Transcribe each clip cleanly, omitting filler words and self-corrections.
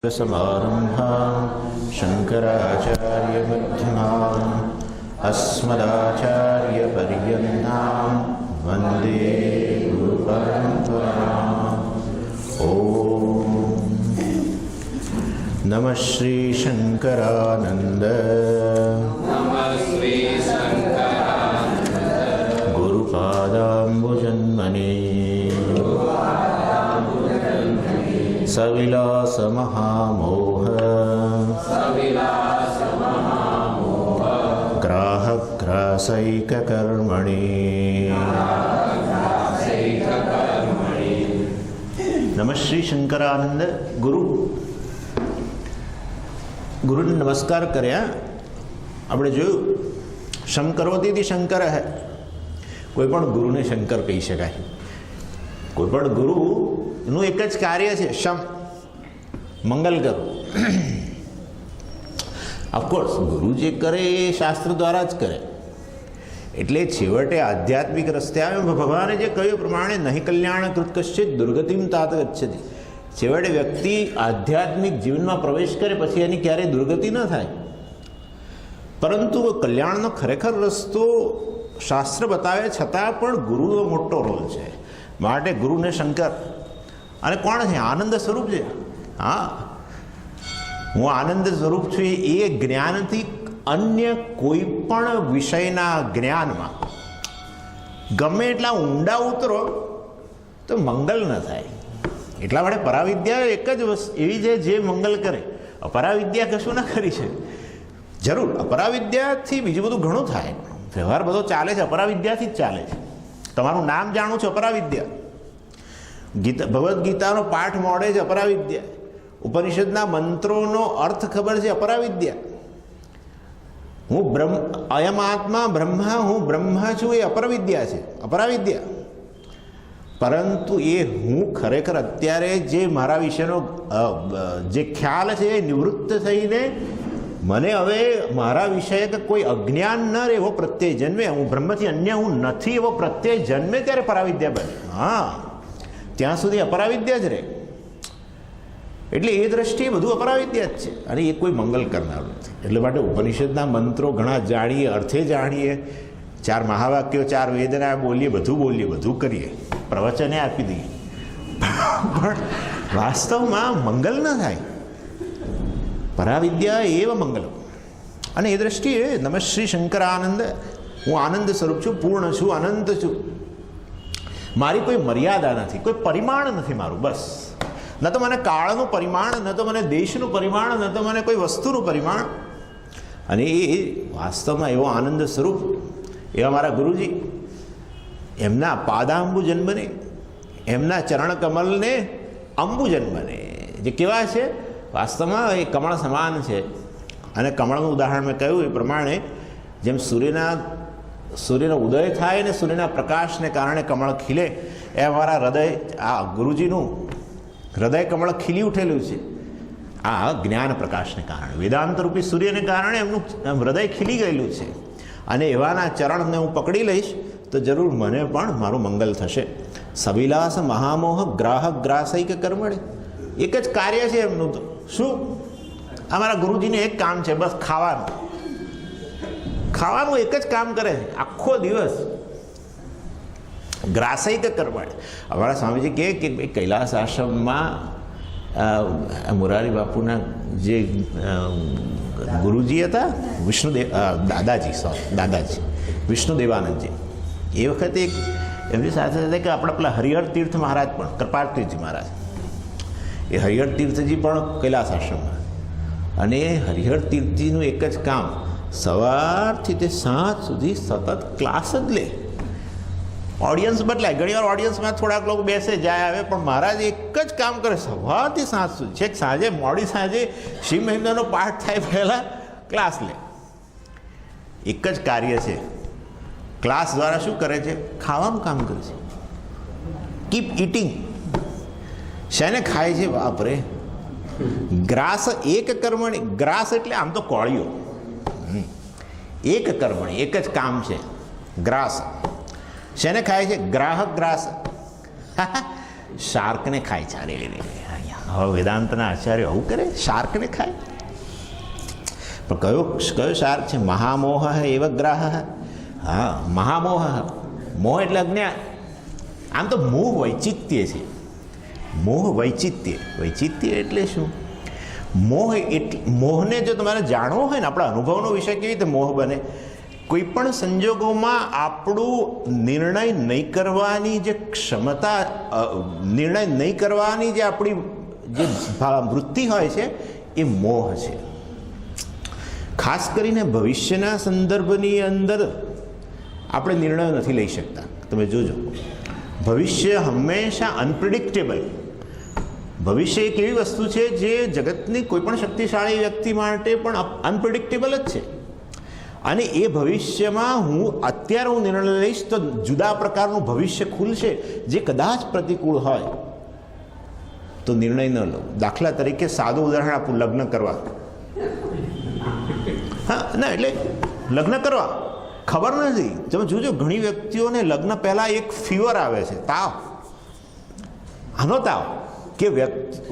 समारम्भां शङ्कराचार्यमध्यमाम् अस्मदाचार्यपर्यन्तां वन्दे गुरुपरम्पराम्। ॐ नमः श्रीशङ्करानन्द गुरुपादाम्बुजन्मने सविलासमहामोह ग्राहग्रासैककर्मणि नमः श्री शंकरानंद गुरुને નમસ્કાર કર્યા. આપણે જોયું શંકરોતીથી શંકર હે. કોઈ પણ ગુરુને શંકર કહી શકાય. કોઈ પણ ગુરુ નું એક જ કાર્ય છે, શમ, મંગલ કરો. ઓફકોર્સ ગુરુ જે કરે એ શાસ્ત્ર દ્વારા જ કરે. એટલે છેવટે આધ્યાત્મિક રસ્તે આવે. ભગવાને જે કહ્યું પ્રમાણે નહીં કલ્યાણ કૃત કશ્ચિત દુર્ગતિમ તાત ગચ્છતિ. છેવટે વ્યક્તિ આધ્યાત્મિક જીવનમાં પ્રવેશ કરે પછી એની ક્યારેય દુર્ગતિ ન થાય. પરંતુ કલ્યાણનો ખરેખર રસ્તો શાસ્ત્ર બતાવે છતાં પણ ગુરુનો મોટો રોલ છે. માટે ગુરુને શંકર. અને કોણ છે? આનંદ સ્વરૂપ છે. હા, હું આનંદ સ્વરૂપ છું. એ જ્ઞાનથી અન્ય કોઈ પણ વિષયના જ્ઞાનમાં ગમે એટલા ઊંડા ઉતરો તો મંગલ ન થાય. એટલા માટે પરાવિદ્યા એક જ વસ્તુ એવી છે જે મંગલ કરે. અપરાવિદ્યા કશું ના કરી છે. જરૂર અપરાવિદ્યાથી બીજું બધું ઘણું થાય. વ્યવહાર બધો ચાલે છે અપરાવિદ્યાથી જ ચાલે છે. તમારું નામ જાણવું છે અપરાવિદ્યા. ભગવદ્ ગીતાનો પાઠ મોડે છે અપરાવિદ્યા. ઉપનિષદના મંત્રોનો અર્થ ખબર છે અપરાવિદ્યા. હું અયમ આત્મા બ્રહ્મા, હું બ્રહ્મા છું, એ અપરાવિદ્યા છે, અપરાવિદ્યા. પરંતુ એ હું ખરેખર અત્યારે જે મારા વિશેનો જે ખ્યાલ છે એ નિવૃત્ત થઈને મને હવે મારા વિષય કોઈ અજ્ઞાન ન રહે એવો પ્રત્યય જન્મે. હું બ્રહ્મથી અન્ય હું નથી એવો પ્રત્યય જન્મે ત્યારે પરાવિદ્યા બને. હા, ત્યાં સુધી અપરાવિદ્યા જ રહે. એટલે એ દ્રષ્ટિએ બધું અપરાવિદ્યા જ છે. અને એ કોઈ મંગલ કરનારું નથી. એટલે માટે ઉપનિષદના મંત્રો ઘણા જાણીએ, અર્થે જાણીએ, 4 મહાવાક્યો, 4 વેદના બોલીએ, બધું કરીએ, પ્રવચને આપી દઈએ, પણ વાસ્તવમાં મંગલ ન થાય. પરાવિદ્યા એવ મંગલમ. અને એ દ્રષ્ટિએ નમઃ શ્રી શંકરાનંદ. હું આનંદ સ્વરૂપ છું, પૂર્ણ છું, અનંત છું. મારી કોઈ મર્યાદા નથી, કોઈ પરિમાણ નથી મારું. બસ ન તો મને કાળનું પરિમાણ, ન તો મને દેશનું પરિમાણ, ન તો મને કોઈ વસ્તુનું પરિમાણ. અને એ વાસ્તવમાં એવો આનંદ સ્વરૂપ એવા મારા ગુરુજી, એમના પાદાંબુ જન્મને, એમના ચરણ કમલને અંબુ જન્મને, જે કેવા છે વાસ્તવમાં એ કમળ સમાન છે. અને કમળનું ઉદાહરણ મેં કહ્યું એ પ્રમાણે જેમ સૂર્યનો ઉદય થાય ને સૂર્યના પ્રકાશને કારણે કમળ ખીલે, એ અમારા હૃદય, આ ગુરુજીનું હૃદય કમળ ખીલી ઉઠેલું છે. આ જ્ઞાન પ્રકાશને કારણે, વેદાંત રૂપી સૂર્યને કારણે એમનું હૃદય ખીલી ગયેલું છે. અને એવાના ચરણને હું પકડી લઈશ તો જરૂર મને પણ મારું મંગલ થશે. સવિલાસ મહામોહ ગ્રાહક ગ્રાસૈક કર્મણે. એક જ કાર્ય છે એમનું. તો શું? અમારા ગુરુજીને એક કામ છે, બસ ખાવાનું એક જ કામ કરે છે આખો દિવસ. ગ્રાસૈક કર્મણે. અમારા સ્વામીજી કહે કે ભાઈ કૈલાસ આશ્રમમાં મોરારી બાપુના જે ગુરુજી હતા, દાદાજી વિષ્ણુદેવાનંદજી, એ વખતે એમની સાથે સાથે કે આપણા પેલા હરિહર તીર્થ મહારાજ પણ, કૃપાળ તીર્થજી મહારાજ, એ હરિહર તીર્થજી પણ કૈલાસ આશ્રમમાં. અને એ હરિહર તીર્થજીનું એક જ કામ, સવારથી તે સાંજ સુધી સતત ક્લાસ જ લે. ઓડિયન્સ બદલાય, ઘણીવાર ઓડિયન્સમાં થોડાક લોકો બેસે જાય આવે, પણ મહારાજ એક જ કામ કરે સવારથી સાંજ સુધી. છેક સાંજે, મોડી સાંજે શિવ મહિનાનો પાઠ થાય પહેલાં ક્લાસ લે. એક જ કાર્ય છે. ક્લાસ દ્વારા શું કરે છે? ખાવાનું કામ કરે છે. Keep eating. શેને ખાય છે? બાપરે. ગ્રાસ એક કર્મણી. ગ્રાસ એટલે આમ તો કોળીઓ. એક કર્મણી, એક જ કામ છે ગ્રાસ. શેને ખાય છે? ગ્રાહક ગ્રાસ. શાર્કને ખાય છે. હવે વેદાંતના આચાર્ય આવું કરે, શાર્કને ખાય? પણ કયો શાર્ક છે? મહામોહ એવ ગ્રાહ. હા, મહામોહ. મોહ એટલે અજ્ઞાન. આમ તો મોહ વૈચિત્ય છે. મોહ વૈચિત્ય. વૈચિત્ય એટલે શું? મોહ એટલે, મોહને જો તમારે જાણવો હોય ને, આપણા અનુભવનો વિષય કેવી રીતે મોહ બને, કોઈ પણ સંજોગોમાં આપણું નિર્ણય નહીં કરવાની જે ક્ષમતા, નિર્ણય નહીં કરવાની જે આપણી જે વૃત્તિ હોય છે એ મોહ છે. ખાસ કરીને ભવિષ્યના સંદર્ભની અંદર આપણે નિર્ણયો નથી લઈ શકતા. તમે જોજો, ભવિષ્ય હંમેશા અનપ્રિડિક્ટેબલ. ભવિષ્ય એક એવી વસ્તુ છે જે જગતની કોઈ પણ શક્તિશાળી વ્યક્તિ માટે પણ અનપ્રિડિક્ટેબલ જ છે. અને એ ભવિષ્યમાં અત્યારે હું નિર્ણય લઈશ તો જુદા પ્રકારનું ભવિષ્ય ખુલશે જે કદાચ પ્રતિકૂળ હોય તો નિર્ણય ન લો. દાખલા તરીકે સાદું ઉદાહરણ આપું, લગ્ન કરવા. હા, ના એટલે લગ્ન કરવા ખબર નથી. તમે જોજો, ઘણી વ્યક્તિઓને લગ્ન પહેલાં એક ફીવર આવે છે, તાવ. આનો તાવ કે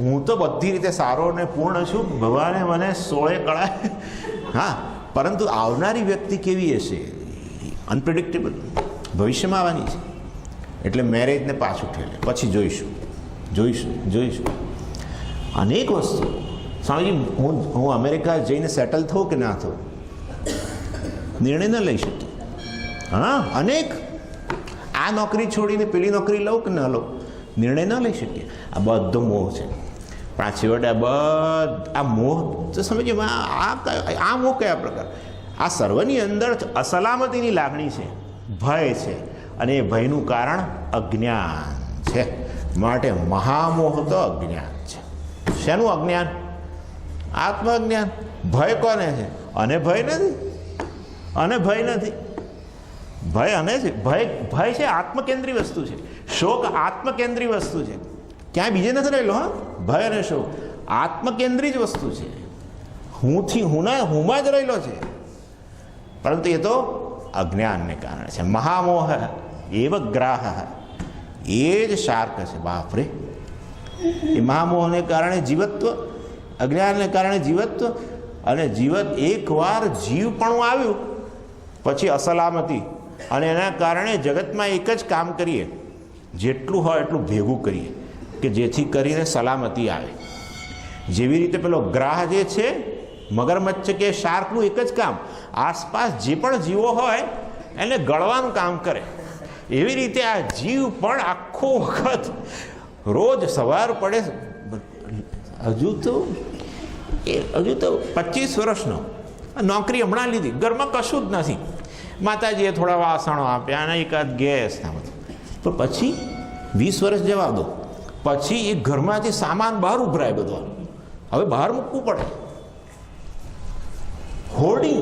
હું તો બધી રીતે સારો ને પૂર્ણ છું, ભગવાને મને 16 કળાએ. હા, પરંતુ આવનારી વ્યક્તિ કેવી હશે? અનપ્રિડિક્ટેબલ, ભવિષ્યમાં આવવાની છે. એટલે મેરેજને પાછું ઠેલે, પછી જોઈશું. અનેક વસ્તુ. સ્વામીજી, હું અમેરિકા જઈને સેટલ થઉં કે ના થઉં, નિર્ણય ન લઈ શકીએ. હા, અનેક. આ નોકરી છોડીને પેલી નોકરી લઉં કે ન લઉં, નિર્ણય ન લઈ શકીએ. આ બધો મોહ છે. પણ આ છેવટે આ મોહ તો સમજીએ, આ મોહ કયા પ્રકાર? આ સર્વની અંદર અસલામતીની લાગણી છે, ભય છે, અને એ ભયનું કારણ અજ્ઞાન છે. માટે મહામોહ તો અજ્ઞાન છે. શેનું અજ્ઞાન? આત્મ અજ્ઞાન. ભય કોને છે? અને ભય નથી. ભય છે આત્મકેન્દ્રી વસ્તુ છે. શોક આત્મકેન્દ્રી વસ્તુ છે. ક્યાંય બીજે નથી રહેલો. હા, ભય અને શોક આત્મકેન્દ્રી જ વસ્તુ છે. હુંમાં જ રહેલો છે. પરંતુ એ તો અજ્ઞાનને કારણે છે. મહામોહ એવ ગ્રાહ, એ જ શાર્ક છે. બાપરે, એ મહામોહને કારણે જીવત્વ, અજ્ઞાનને કારણે જીવત્વ. અને એકવાર જીવપણું આવ્યું પછી અસલામતી. અને એના કારણે જગતમાં એક જ કામ કરીએ, જેટલું હોય એટલું ભેગું કરીએ કે જેથી કરીને સલામતી આવે. જેવી રીતે પેલો ગ્રાહ જે છે, મગરમચ્છ કે શાર્કનું એક જ કામ, આસપાસ જે પણ જીવો હોય એને ગળવાનું કામ કરે. એવી રીતે આ જીવ પણ આખો વખત રોજ સવાર પડે, હજુ તો 25 વર્ષનો, નોકરી હમણાં લીધી, ઘરમાં કશું જ નથી, માતાજીએ થોડા વાસણો આપ્યા અને એકાદ ગેસ, પણ પછી 20 વર્ષ જવા દો, પછી એ ઘરમાંથી સામાન બહાર ઉભરાય બધો, હવે બહાર મૂકવું પડે. હોર્ડિંગ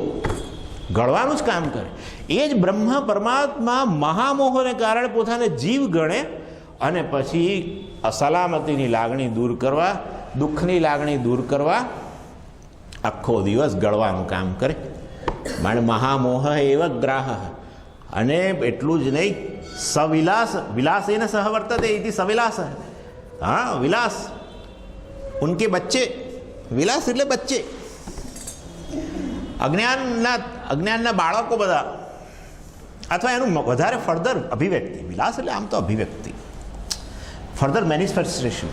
ગળવાનું જ કામ કરે. એ જ બ્રહ્મ પરમાત્મા મહામોહને કારણે પોતાને જીવ ગણે અને પછી અસલામતીની લાગણી દૂર કરવા, દુઃખની લાગણી દૂર કરવા આખો દિવસ ગળવાનું કામ કરે. માટે મહામોહ એવ ગ્રાહ. અને એટલું જ નહીં, વિલાસ એને સહવર્તતે ઇતિ સવિલાસ. હા, વિલાસ ઉનકે બચ્ચે. વિલાસ એટલે બચ્ચે. અજ્ઞાનના બાળકો બધા, અથવા એનું વધારે ફર્ધર અભિવ્યક્તિ. વિલાસ એટલે આમ તો અભિવ્યક્તિ, ફર્ધર મેનિફેસ્ટેશન.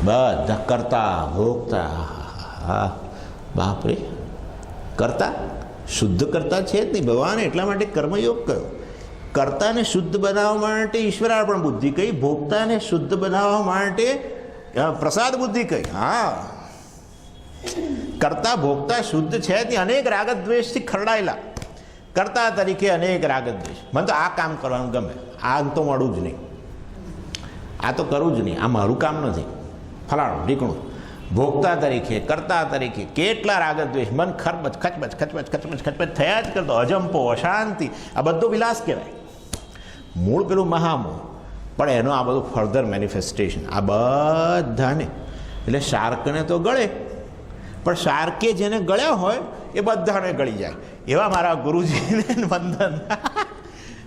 બધા કરતા ભોગતા. હા, બાપરે, કરતા શુદ્ધ કરતા છે જ નહીં. ભગવાને એટલા માટે કર્મયોગ કહ્યો. કર્તાને શુદ્ધ બનાવવા માટે ઈશ્વરાર્પણ બુદ્ધિ કહી, ભોગતાને શુદ્ધ બનાવવા માટે પ્રસાદ બુદ્ધિ કહી. હા, કરતા ભોગતા શુદ્ધ છે જ નહીં. અનેક રાગદ્વેષથી ખરડાયેલા કરતા તરીકે અનેક રાગદ્વેષ. મને તો આ કામ કરવાનું ગમે, આ તો મળવું જ નહીં, આ તો કરવું જ નહીં, આ મારું કામ નથી, ફલાણું ઢીકણું. ભોગતા તરીકે, કરતા તરીકે કેટલા રાગદ્વેષ, મન ખચબચ થયા જ કરતો, અજંપો, અશાંતિ, આ બધો વિલાસ કહેવાય. મૂળ પેલું મહામોહ, પણ એનો આ બધું ફર્ધર મેનિફેસ્ટેશન. આ બધાને એટલે શાર્કને તો ગળે, પણ શાર્કે જેને ગળ્યા હોય એ બધાને ગળી જાય. એવા મારા ગુરુજીને વંદન.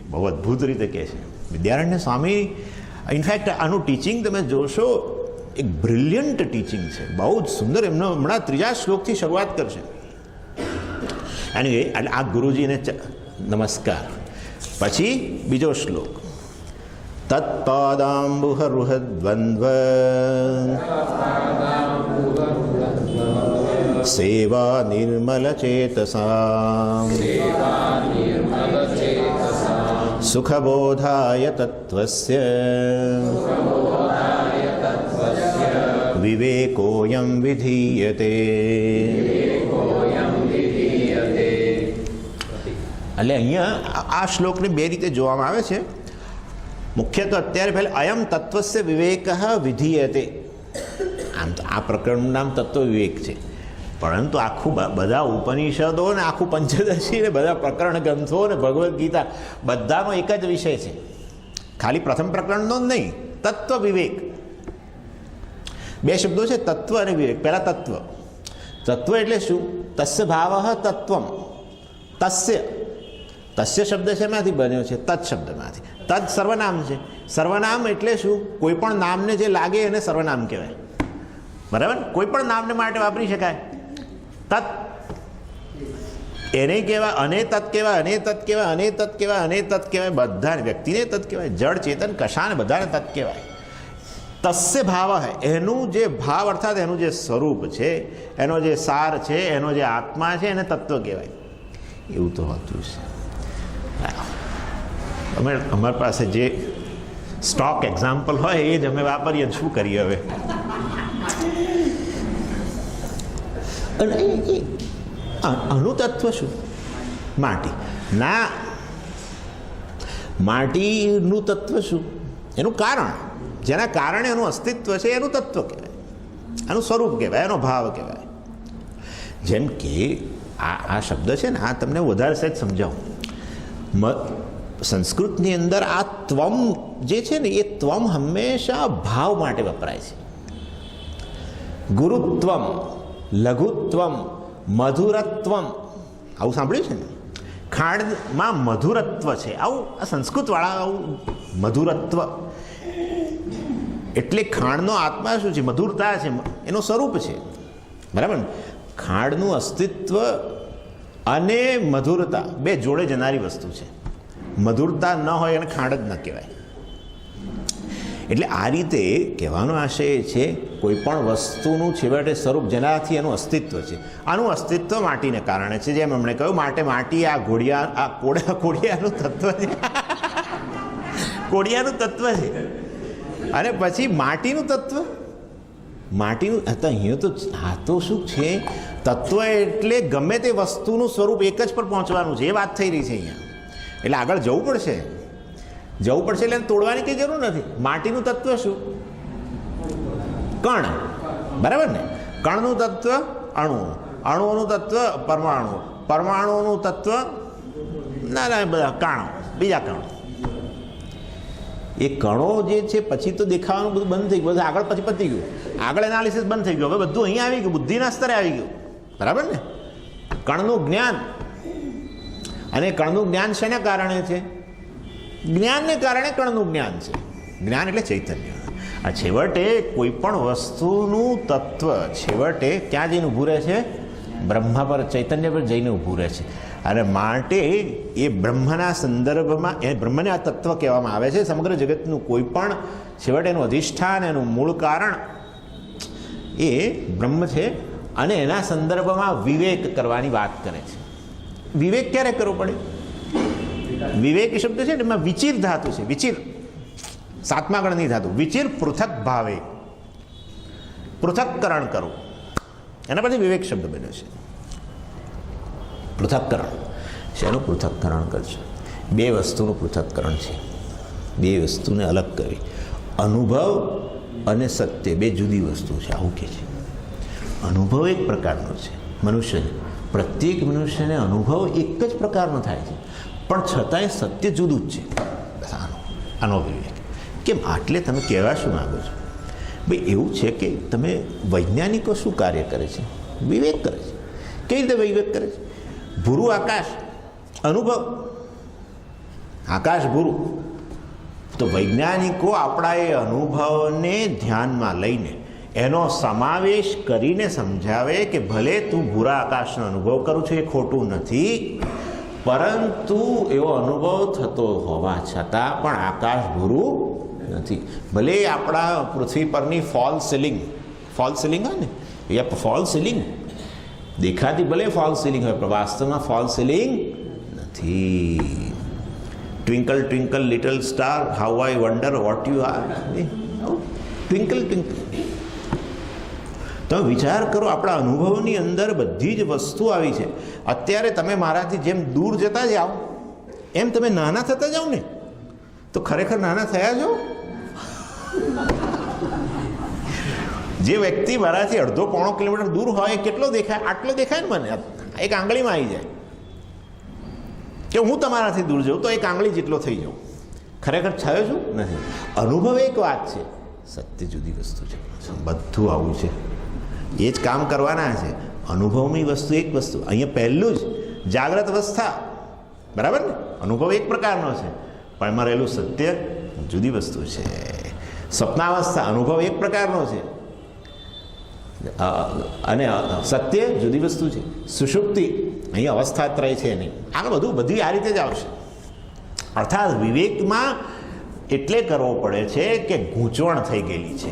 બહુ અદ્ભુત રીતે કહે છે વિદ્યારણ્ય સ્વામી. ઇનફેક્ટ આનું ટીચિંગ તમે જોશો એક બ્રિલિયન્ટ ટીચિંગ છે, બહુ જ સુંદર. એમનો હમણાં 3જા શ્લોકથી શરૂઆત કરશે. એની એટલે આ ગુરુજીને નમસ્કાર. પછી બીજો શ્લોક, તત્પાદાંબુહરુહદ્વંદ્વ સેવા નિર્મલ ચેતસા સુખબોધાય તત્વસ્ય વિવેકોયમ વિધીયતે. એટલે અહીંયા આ શ્લોકને બે રીતે જોવામાં આવે છે. મુખ્યત્વે અત્યારે પહેલાં અયમ તત્વસ્ય વિવેક વિધીયતે. આમ તો આ પ્રકરણનું નામ તત્વ વિવેક છે, પરંતુ આખું બધા ઉપનિષદો ને આખું પંચદશી ને બધા પ્રકરણ ગ્રંથો ને ભગવદ્ ગીતા બધાનો એક જ વિષય છે. ખાલી પ્રથમ પ્રકરણનો જ નહીં, તત્વ વિવેક. બે શબ્દો છે, તત્વ અને વિવેક. પહેલા તત્વ. તત્વ એટલે શું? તસ્ય ભાવ તત્વમ. તસ્ય તસ્ય શબ્દ શેમાંથી બન્યો છે? તત્ શબ્દમાંથી. તત્ સર્વનામ છે. સર્વનામ એટલે શું? કોઈ પણ નામને જે લાગે એને સર્વનામ કહેવાય. બરાબર? કોઈ પણ નામને માટે વાપરી શકાય. તત્ એને કહેવાય, અને તત્ કહેવાય, અને તત્ કહેવાય, અને તત્ કહેવાય, અને તત્ કહેવાય. બધાને વ્યક્તિને તત્ કહેવાય, જળ ચેતન કશાને બધાને તત્ કહેવાય. તસ્ય ભાવ હૈ, એનું જે ભાવ અર્થાત એનું જે સ્વરૂપ છે, એનો જે સાર છે, એનો જે આત્મા છે, એને તત્વ કહેવાય. એવું તો હોતું છે. અમે અમારી પાસે જે સ્ટોક એક્ઝામ્પલ હોય એ જ અમે વાપરીએ. શું કરીએ હવે? આનું તત્વ શું? માટી. ના, માટીનું તત્વ શું? એનું કારણ, જેના કારણે એનું અસ્તિત્વ છે એનું તત્વ કહેવાય, એનું સ્વરૂપ કહેવાય, એનો ભાવ કહેવાય. જેમ કે આ શબ્દ છે ને, આ તમને વધારે સહેજ સમજાવું. સંસ્કૃતની અંદર આ ત્વમ જે છે ને, એ ત્વમ હંમેશા ભાવ માટે વપરાય છે. ગુરુત્વમ, લઘુત્વમ, મધુરત્વમ, આવું સાંભળ્યું છે ને? ખાંડમાં મધુરત્વ છે, આવું આ સંસ્કૃતવાળા આવું મધુરત્વ એટલે ખાંડનો આત્મા શું છે? મધુરતા છે, એનું સ્વરૂપ છે. બરાબર ને? ખાંડનું અસ્તિત્વ અને મધુરતા બે જોડે જનારી વસ્તુ છે. મધુરતા ન હોય અને ખાંડ જ ન કહેવાય. એટલે આ રીતે કહેવાનો આશય છે, કોઈ પણ વસ્તુનું છેવટે સ્વરૂપ જેનાથી એનું અસ્તિત્વ છે, આનું અસ્તિત્વ માટીને કારણે છે. જેમ એમણે કહ્યું, માટે માટી આ ઘોડિયા, આ કોડિયાનું તત્વ છે. કોડિયાનું તત્વ છે. અને પછી માટીનું તત્વ, માટીનું અહીંયા તો આ તો શું છે? તત્વ એટલે ગમે તે વસ્તુનું સ્વરૂપ એક જ પર પહોંચવાનું છે, એ વાત થઈ રહી છે અહીંયા. એટલે આગળ જવું પડશે એટલે તોડવાની કંઈ જરૂર નથી. માટીનું તત્વ શું? કણ. બરાબર ને? કણનું તત્વ અણુ, અણુઓનું તત્વ પરમાણુ, પરમાણુનું તત્વ ના બધા કાણો, બીજા કણો. એ કણો જે છે પછી તો દેખાવાનું બધું બંધ થઈ ગયું, બધું આગળ પછી પતી ગયું, આગળ એનાલિસિસ બંધ થઈ ગયું. હવે બધું અહીંયા આવી ગયું, બુદ્ધિના સ્તરે આવી ગયું. બરાબર ને? કણનું જ્ઞાન. અને કણનું જ્ઞાન શેના કારણે છે? જ્ઞાનને કારણે કણનું જ્ઞાન છે. જ્ઞાન એટલે ચૈતન્ય. આ છેવટે કોઈ પણ વસ્તુનું તત્વ છેવટે ક્યાં જઈને ઊભું રહે છે? બ્રહ્મા પર, ચૈતન્ય પર જઈને ઊભું રહે છે. અને માટે એ બ્રહ્મના સંદર્ભમાં એ બ્રહ્મને આ તત્વ કહેવામાં આવે છે. સમગ્ર જગતનું કોઈ પણ છેવટે એનું અધિષ્ઠાન, એનું મૂળ કારણ એ બ્રહ્મ છે. અને એના સંદર્ભમાં વિવેક કરવાની વાત કરે છે. વિવેક ક્યારે કરવો પડે? વિવેક શબ્દ છે ને, એમાં વિચિર ધાતુ છે. વિચિર, 7મા ગણની ધાતુ. વિચિર પૃથક ભાવે, પૃથક્કરણ કરવું, એના પરથી વિવેક શબ્દ બન્યો છે. પૃથક્કરણ. શેનું પૃથક્કરણ કરશે? બે વસ્તુનું પૃથક્કરણ છે. બે વસ્તુને અલગ કરવી. અનુભવ અને સત્ય બે જુદી વસ્તુ છે, આવું કે છે. અનુભવ એક પ્રકારનો છે મનુષ્યને, પ્રત્યેક મનુષ્યને અનુભવ એક જ પ્રકારનો થાય છે, પણ છતાંય સત્ય જુદું જ છે. બસ આનો વિવેક. કેમ? આટલે તમે કહેવા શું માગો છો? ભાઈ એવું છે કે તમે વૈજ્ઞાનિકો શું કાર્ય કરે છે? વિવેક કરે છે. કેવી રીતે વિવેક કરે છે? ભૂરું આકાશ, અનુભવ. આકાશ ભૂરું. તો વૈજ્ઞાનિકો આપણા એ અનુભવને ધ્યાનમાં લઈને એનો સમાવેશ કરીને સમજાવે કે ભલે તું ભૂરા આકાશનો અનુભવ કરું છું એ ખોટું નથી, પરંતુ એવો અનુભવ થતો હોવા છતાં પણ આકાશ ભૂરું નથી. ભલે આપણા પૃથ્વી પરની ફોલ સિલિંગ હોય ને, એ ફોલ સિલિંગ દેખાતી ભલે ફોલ સિલિંગ હોય, પણ વાસ્તવમાં ફોલ સિલિંગ નથી. Twinkle twinkle little star, how I wonder what you are. Twinkle twinkle. તમે વિચાર કરો, આપણા અનુભવની અંદર બધી જ વસ્તુ આવી છે. અત્યારે તમે મારાથી જેમ દૂર જતા જાઓ એમ તમે નાના થતા જાઓ ને, તો ખરેખર નાના થયા છો. જે વ્યક્તિ મારાથી અડધો પોણો કિલોમીટર દૂર હોય કેટલો દેખાય? આટલો દેખાય ને મને, એક આંગળીમાં આવી જાય. કે હું તમારાથી દૂર જાઉં તો એક આંગળી જેટલો થઈ જાઉં. ખરેખર થયો છું નથી. અનુભવ એક વાત છે, સત્ય જુદી વસ્તુ છે. બધું આવું છે, એ જ કામ કરવાના છે. અનુભવની વસ્તુ એક વસ્તુ. અહીંયા પહેલું જ જાગ્રત અવસ્થા, બરાબર ને? અનુભવ એક પ્રકારનો છે, પણ એમાં રહેલું સત્ય જુદી વસ્તુ છે. સ્વપ્નાવસ્થા અનુભવ એક પ્રકારનો છે અને સત્ય જુદી વસ્તુ છે. સુષુપ્તિ અહીં અવસ્થાત્રય છે નહીં. આગળ બધી આ રીતે જ આવશે. અર્થાત વિવેકમાં એટલે કરવો પડે છે કે ગૂંચવણ થઈ ગયેલી છે,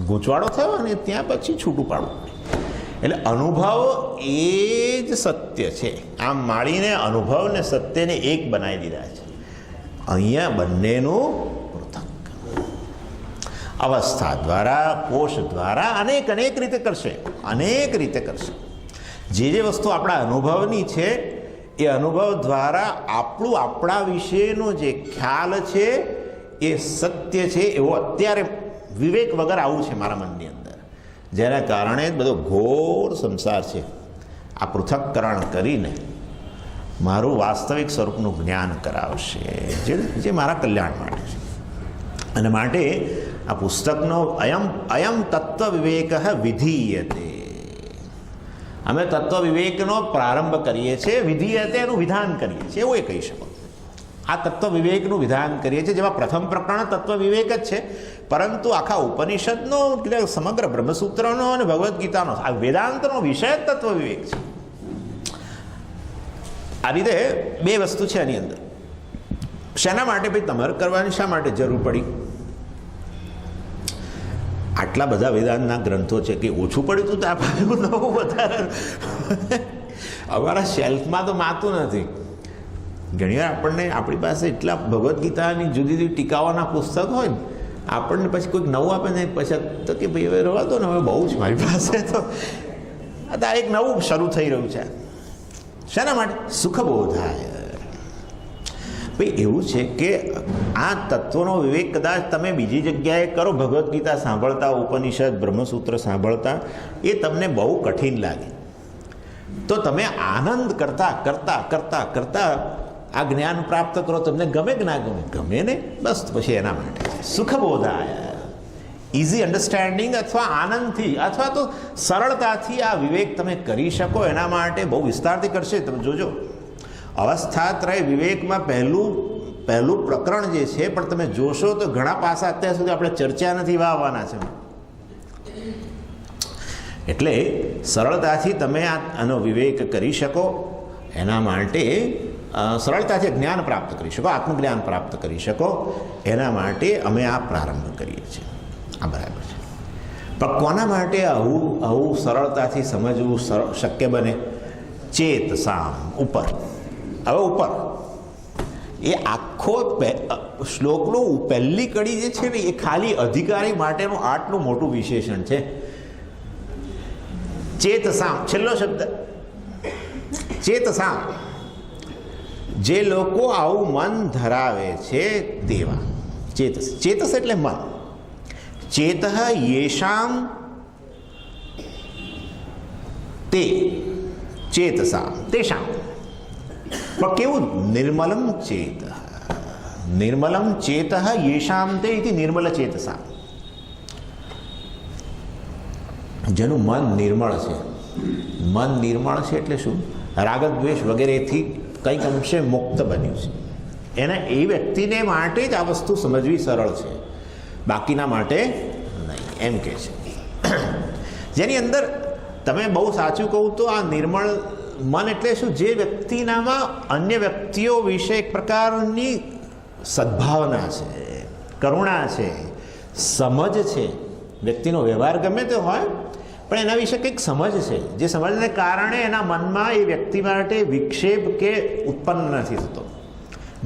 ગૂંચવાડો થયો અને ત્યાં પછી છૂટું પાડવું. એટલે અનુભવ એ જ સત્ય છે. આમ માળીને અનુભવ ને સત્યને એક બનાવી દીધા છે. અહીંયા બંનેનું પૃથક અવસ્થા દ્વારા, કોષ દ્વારા અનેક રીતે કરશે. જે વસ્તુ આપણા અનુભવની છે એ અનુભવ દ્વારા આપણા વિશેનો જે ખ્યાલ છે એ સત્ય છે એવો અત્યારે વિવેક વગર આવું છે મારા મનની અંદર, જેના કારણે જ બધો ઘોર સંસાર છે. આ પૃથક્કરણ કરીને મારું વાસ્તવિક સ્વરૂપનું જ્ઞાન કરાવશે, જે મારા કલ્યાણ માટે છે. અને માટે આ પુસ્તકનો અયમ તત્વ વિવેક વિધીયતે. અમે તત્વ વિવેકનો પ્રારંભ કરીએ છીએ, વિધીયતે એનું વિધાન કરીએ છીએ, એવું એ કહી શકો. આ તત્વ વિવેકનું વિધાન કરીએ છીએ, જેમાં પ્રથમ પ્રકરણ તત્વ વિવેક જ છે, પરંતુ આખા ઉપનિષદનો, સમગ્ર બ્રહ્મસૂત્રનો અને ભગવદ્ ગીતાનો, આ વેદાંતનો વિષય જ તત્વ વિવેક છે. આ રીતે બે વસ્તુ છે આની અંદર. શેના માટે ભાઈ તમારે કરવાની શા માટે જરૂર પડી? આટલા બધા વેદાંતના ગ્રંથો છે કે ઓછું પડ્યું હતું તો આપણું નવું વધારે અમારા શેલ્ફમાં તો માતું નથી. ઘણીવાર આપણને આપણી પાસે એટલા ભગવદ્ ગીતાની જુદી જુદી ટીકાઓના પુસ્તક હોય ને, આપણને પછી કોઈક નવું આપે ને પછી તો કે ભાઈ હવે રહેવા દો ને, હવે બહુ જ મારી પાસે તો આ એક નવું શરૂ થઈ રહ્યું છે. શાના માટે? સુખબોધાય. ભાઈ એવું છે કે આ તત્વનો વિવેક કદાચ તમે બીજી જગ્યાએ કરો, ભગવદ્ ગીતા સાંભળતા, ઉપનિષદ બ્રહ્મસૂત્ર સાંભળતા, એ તમને બહુ કઠિન લાગે. તો તમે આનંદ કરતા કરતા કરતા કરતા આ જ્ઞાન પ્રાપ્ત કરો. તમને ગમે કે ના ગમે? ગમે ને, બસ પછી એના માટે સુખબોધાય, ઇઝી અન્ડરસ્ટેન્ડિંગ અથવા આનંદથી અથવા તો સરળતાથી આ વિવેક તમે કરી શકો. એના માટે બહુ વિસ્તારથી કરશે. તમે જોજો, અવસ્થાત્રય વિવેકમાં પહેલું પ્રકરણ જે છે, પણ તમે જોશો તો ઘણા પાસા અત્યાર સુધી આપણે ચર્ચા નથી વાવવાના છે. એટલે સરળતાથી તમે આનો વિવેક કરી શકો. એના માટે સરળતાથી જ્ઞાન પ્રાપ્ત કરી શકો, આત્મજ્ઞાન પ્રાપ્ત કરી શકો. એના માટે અમે આ પ્રારંભ કરીએ છીએ. આ બરાબર છે. પણ કોના માટે આવું સરળતાથી સમજવું શક્ય બને? ચેત સામ ઉપર. હવે ઉપર એ આખો શ્લોકનું પહેલી કડી જે છે ને, એ ખાલી અધિકારી માટેનું આટલું મોટું વિશેષણ છે. ચેતસામ છેલ્લો શબ્દ, ચેતસામ. જે લોકો આવું મન ધરાવે છે તેવા. ચેતસ એટલે મન. ચેત યેષામ તે ચેતસામ તેષામ. પણ કેવું? નિર્મલમ ચેત. નિર્મલમ ચેત યેષામ તે ઇતિ નિર્મલ ચેતસા. જેનું મન નિર્મળ છે. મન નિર્મળ છે એટલે શું? રાગદ્વેષ વગેરેથી કંઈક અંશે મુક્ત બન્યું છે. એ વ્યક્તિને માટે જ આ વસ્તુ સમજવી સરળ છે, બાકીના માટે એમ કહે છે. જેની અંદર તમે બહુ સાચું કહું તો આ નિર્મળ મન એટલે શું? જે વ્યક્તિનામાં અન્ય વ્યક્તિઓ વિશે એક પ્રકારની સદ્ભાવના છે, કરુણા છે, સમજ છે. વ્યક્તિનો વ્યવહાર ગમે તે હોય પણ એના વિશે કંઈક સમજ છે, જે સમજને કારણે એના મનમાં એ વ્યક્તિ માટે વિક્ષેપ કે ઉત્પન્ન નથી થતો,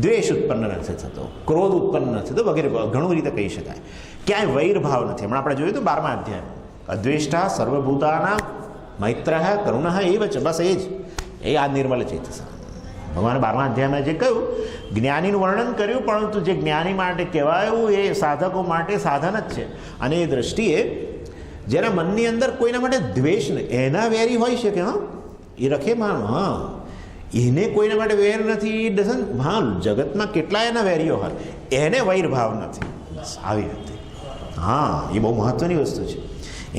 દ્વેષ ઉત્પન્ન નથી થતો, ક્રોધ ઉત્પન્ન નથી થતો વગેરે. ઘણું રીતે કહી શકાય. ક્યાંય વૈરભાવ નથી. હમણાં આપણે જોયું હતું 12મા અધ્યાયમાં, અદ્વેષ્ટા સર્વભૂતાના મૈત્ર કરુણ એવ છે. બસ એ આ નિર્મલ ચેતસ. ભગવાન 12મા અધ્યાયમાં જે કહ્યું, જ્ઞાનીનું વર્ણન કર્યું, પરંતુ જે જ્ઞાની માટે કહેવાયું એ સાધકો માટે સાધન જ છે. અને એ દ્રષ્ટિએ જેના મનની અંદર કોઈના માટે દ્વેષ નહીં, એના વેરી હોઈ શકે. હા, એ રખે માનો, હા, એને કોઈના માટે વેર નથી. ડઝન હા, જગતમાં કેટલા એના વેરીઓ હોય, એને વૈરભાવ નથી. બસ આવી રીતે. હા, એ બહુ મહત્વની વસ્તુ છે.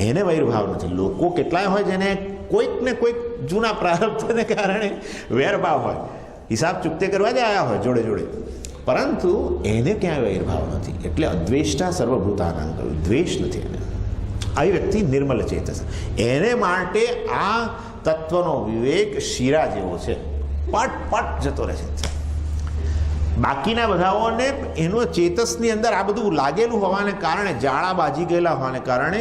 એને વૈરભાવ નથી. લોકો કેટલાય હોય જેને કોઈક ને કોઈક જૂના પ્રારબ્ધને કારણે વેરભાવ હોય, હિસાબ ચૂકતે કરવા જ આવ્યા હોય જોડે જોડે, પરંતુ એને ક્યાંય વૈરભાવ નથી. એટલે અદ્વેષ્ટા સર્વભૂતાનાં કહ્યું, દ્વેષ નથી એને. આવી વ્યક્તિ નિર્મલ ચેતસ. એને માટે આ તત્વનો વિવેક શીરા જેવો છે, પટ પટ જતો રહે છે. બાકીના બધાઓને એનું ચેતસની અંદર આ બધું લાગેલું હોવાને કારણે, જાળા બાજી ગયેલા હોવાને કારણે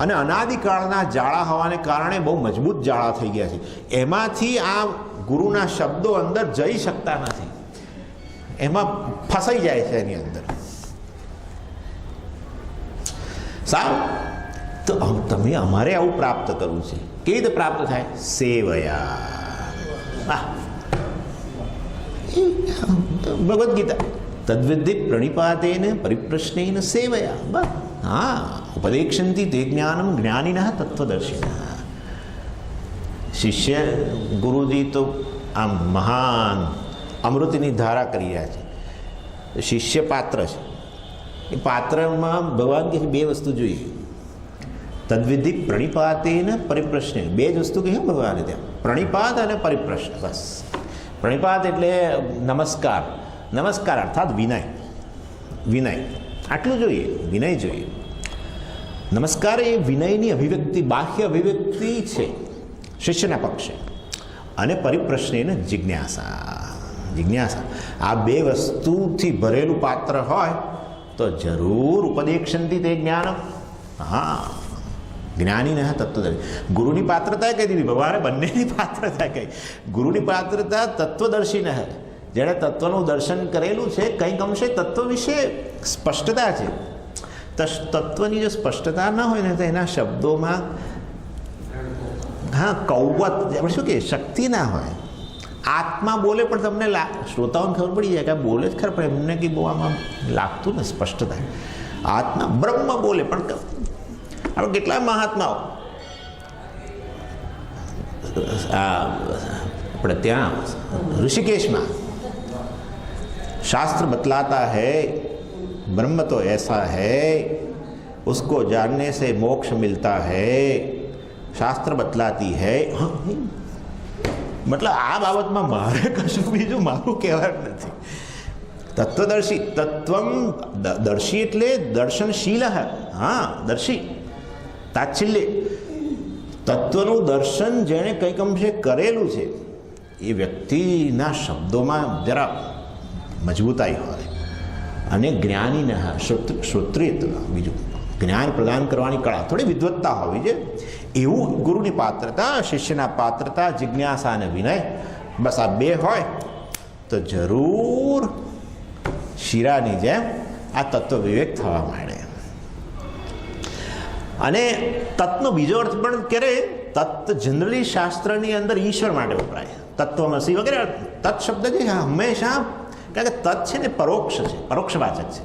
અને અનાદિકાળના જાળા હોવાને કારણે બહુ મજબૂત જાળા થઈ ગયા છે. એમાંથી આ ગુરુના શબ્દો અંદર જઈ શકતા નથી, એમાં ફસાઈ જાય છે એની અંદર. સારું, તો તમે અમારે આવું પ્રાપ્ત કરવું છે. કેવી રીતે પ્રાપ્ત થાય? સેવયા. ભગવદ્ ગીતા તદ્વિદ્ધિ પ્રણિપાતેન પરિપ્રશ્નેન સેવયા. બસ હા, ઉપદેક્ષંતિ તે જ્ઞાનમ જ્ઞાનિનઃ તત્વદર્શિનઃ. શિષ્ય ગુરુજી તો આમ મહાન અમૃતની ધારા કરી રહ્યા છે. શિષ્ય પાત્ર છે. એ પાત્રમાં ભગવાન કે બે વસ્તુ જોઈએ, તદ્વિધિ પ્રણિપાતેન પરિપ્રશ્નેન. બે જ વસ્તુ કહી ભગવાને ત્યાં, પ્રણિપાત અને પરિપ્રશ્ન. બસ પ્રણિપાત એટલે નમસ્કાર, નમસ્કાર અર્થાત વિનય. વિનય આટલું જોઈએ, વિનય જોઈએ. નમસ્કાર એ વિનયની અભિવ્યક્તિ, બાહ્ય અભિવ્યક્તિ છે શિષ્યના પક્ષે. અને પરિપ્રશ્નેન જિજ્ઞાસા. જિજ્ઞાસા આ બે વસ્તુથી ભરેલું પાત્ર હોય તો જરૂર ઉપદેક્ષંતિ તે જ્ઞાનમ. હા, જ્ઞાની ને તત્વદર્શી. ગુરુની પાત્રતા કહી દીધી ભગવાને, બંનેની પાત્રતા કહી. ગુરુની પાત્રતા તત્વદર્શી ન હે, જેણે તત્વનું દર્શન કરેલું છે, કંઈક અંશે તત્વ વિશે સ્પષ્ટતા છે. તત્વની જો સ્પષ્ટતા ન હોય ને તો એના શબ્દોમાં હા કૌવત આપણે શું કે શક્તિ ના હોય. આત્મા બોલે પણ તમને શ્રોતાઓને ખબર પડી જાય કે આ બોલે જ ખરા, પણ એમને કંઈ બહુ આમાં લાગતું ને સ્પષ્ટતા. આત્મા બ્રહ્મ બોલે પણ આપણે કેટલા મહાત્માઓ આપણે ત્યાં ઋષિકેશમાં शास्त्र बतलाता है ब्रह्म तो ऐसा है उसको जानने से मोक्ष मिलता है, शास्त्र बतलाती है. मतलब આ બાબતમાં મારે કશું બીજું મારું કહેવાનું નથી. તત્વદર્શી, તત્વમ દર્શી એટલે દર્શનશીલ. હા, દર્શી તાચ્છલ્ય. તત્વનું દર્શન જેણે કંઈક અંશે કરેલું છે એ વ્યક્તિના શબ્દોમાં જરા મજબૂતાઈ હોય. અને જ્ઞાનીના શ્રોત્રિયત્વ, બીજું જ્ઞાન પ્રદાન કરવાની કળા, થોડી વિદ્વત્તા હોવી છે. એવું ગુરુની પાત્રતા, શિષ્યના પાત્રતા, જિજ્ઞાસા અને વિનય, બસ આ બે હોય તો જરૂર શીરાની જેમ આ તત્વ વિવેક થવા માંડે. અને તત્વનો બીજો અર્થ પણ કરે. તત્વ જનરલી શાસ્ત્રની અંદર ઈશ્વર માટે વપરાય, તત્વમસી વગેરે. તત્ શબ્દ જે હંમેશા, કારણ કે તત્ છે ને પરોક્ષ છે, પરોક્ષવાચક છે.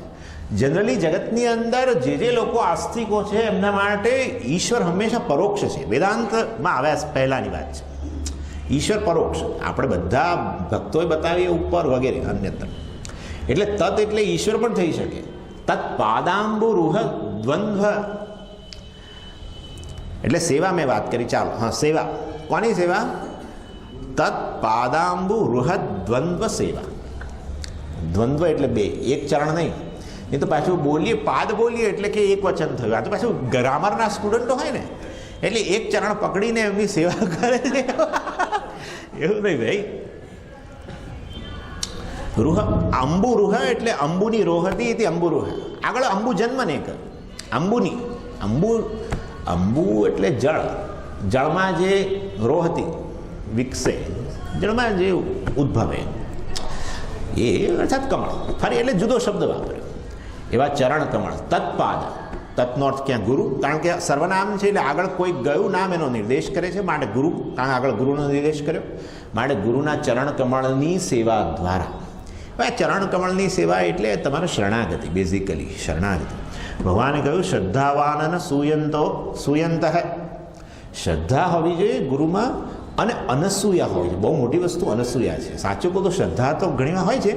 જનરલી જગતની અંદર જે લોકો આસ્તિકો છે એમના માટે ઈશ્વર હંમેશા પરોક્ષ છે. વેદાંતમાં આવ્યા પહેલાંની વાત છે. ઈશ્વર પરોક્ષ, આપણે બધા ભક્તોએ બતાવીએ ઉપર વગેરે અન્યત્ર. એટલે તત્ એટલે ઈશ્વર પણ થઈ શકે. તત્ પાદાંબુ રૂહ દ્વંદ્વ એટલે સેવા મેં વાત કરી. ચાલો, હા, સેવા. કોની સેવા? તત્ પાદાંબુ રૂહ દ્વંદ્વ સેવા. દ્વંદ્વ એટલે બે, એક ચરણ નહીં. એ તો પાછું બોલીએ પાદ બોલીએ એટલે કે એક વચન થયું. આ તો પાછું ગ્રામરના સ્ટુડન્ટો હોય ને એટલે એક ચરણ પકડીને એમની સેવા કરે છે એવું નહીં ભાઈ. રૂહ અંબુ રૂહ એટલે અંબુની રોહતી હતી. અંબુ રૂહ આગળ અંબુ જન્મ ને કર અંબુની અંબુ એટલે જળ, જળમાં જે રોહતી વિકસે, જળમાં જે ઉદ્ભવે એ અર્થાત કમળ. ફરી એટલે જુદો શબ્દ વાપર્યો. એવા ચરણ કમળ તત્પાદ, તત્નો અર્થ ક્યાં ગુરુ, કારણ કે સર્વનામ છે એટલે આગળ કોઈ ગયું નામ એનો નિર્દેશ કરે છે માટે ગુરુ, કારણ આગળ ગુરુનો નિર્દેશ કર્યો માટે ગુરુના ચરણ કમળની સેવા દ્વારા. હવે ચરણ કમળની સેવા એટલે તમારે શરણાગતિ, બેઝિકલી શરણાગતિ. ભગવાને કહ્યું શ્રદ્ધાવાન સુયંત શ્રદ્ધા હોવી જોઈએ ગુરુમાં અને અનસૂયા હોવી જોઈએ. બહુ મોટી વસ્તુ અનસૂયા છે. સાચું કહું તો શ્રદ્ધા તો ઘણીવાર હોય છે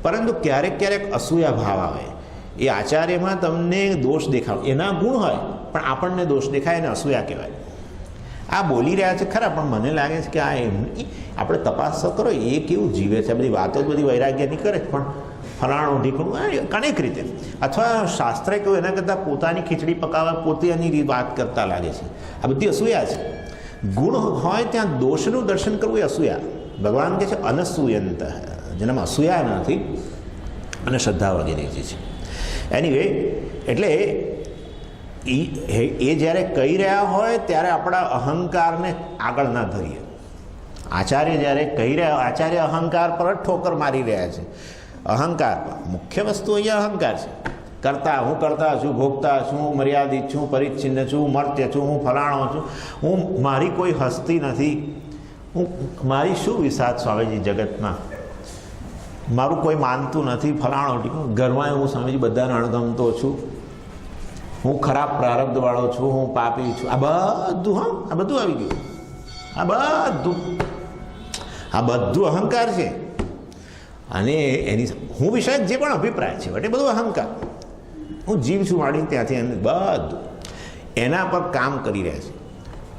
પરંતુ ક્યારેક ક્યારેક અસૂયા ભાવ આવે. એ આચાર્યમાં તમને દોષ દેખાવ, એના ગુણ હોય પણ આપણને દોષ દેખાય એને અસૂયા કહેવાય. આ બોલી રહ્યા છે ખરા પણ મને લાગે છે કે આ એમની આપણે તપાસ કરો એ કેવું જીવે છે. બધી વાતો જ બધી વૈરાગ્યની કરે પણ ફલાણું ઢીકણું અનેક રીતે, અથવા શાસ્ત્રે કહ્યું એના કરતાં પોતાની ખીચડી પકાવવા પોતાની વાત કરતા લાગે છે. આ બધી અસૂયા છે. ગુણ હોય ત્યાં દોષનું દર્શન કરવું એ અસૂયા. ભગવાન કહે છે અનસૂયંત, જેનામાં અસૂયા નથી અને શ્રદ્ધા વગેરે જે છે. એનીવે એટલે એ જ્યારે કહી રહ્યા હોય ત્યારે આપણા અહંકારને આગળ ના ધરીએ. આચાર્ય જ્યારે કહી રહ્યા, આચાર્ય અહંકાર પર જ ઠોકર મારી રહ્યા છે. અહંકાર પર મુખ્ય વસ્તુ અહીંયા અહંકાર છે. હું કરતા છું, ભોગતા છું, હું મર્યાદિત છું, પરિચ્છિન્ન છું, હું મર્ત્ય છું, હું ફલાણો છું, હું મારી કોઈ હસ્તી નથી, મારી શું વિસાદ સ્વામીજી જગતમાં, મારું કોઈ માનતું નથી, ફલાણો ટીકું, ઘરમાં હું સ્વામીજી બધાને અણગમતો છું, હું ખરાબ પ્રારબ્ધવાળો છું, હું પાપી છું. આ બધું આવી ગયું. આ બધું અહંકાર છે. અને એની હું વિષયક જે પણ અભિપ્રાય છે એટલે બધું અહંકાર. હું જીવ છું વાળી ત્યાંથી એને બધું એના પર કામ કરી રહ્યા છે.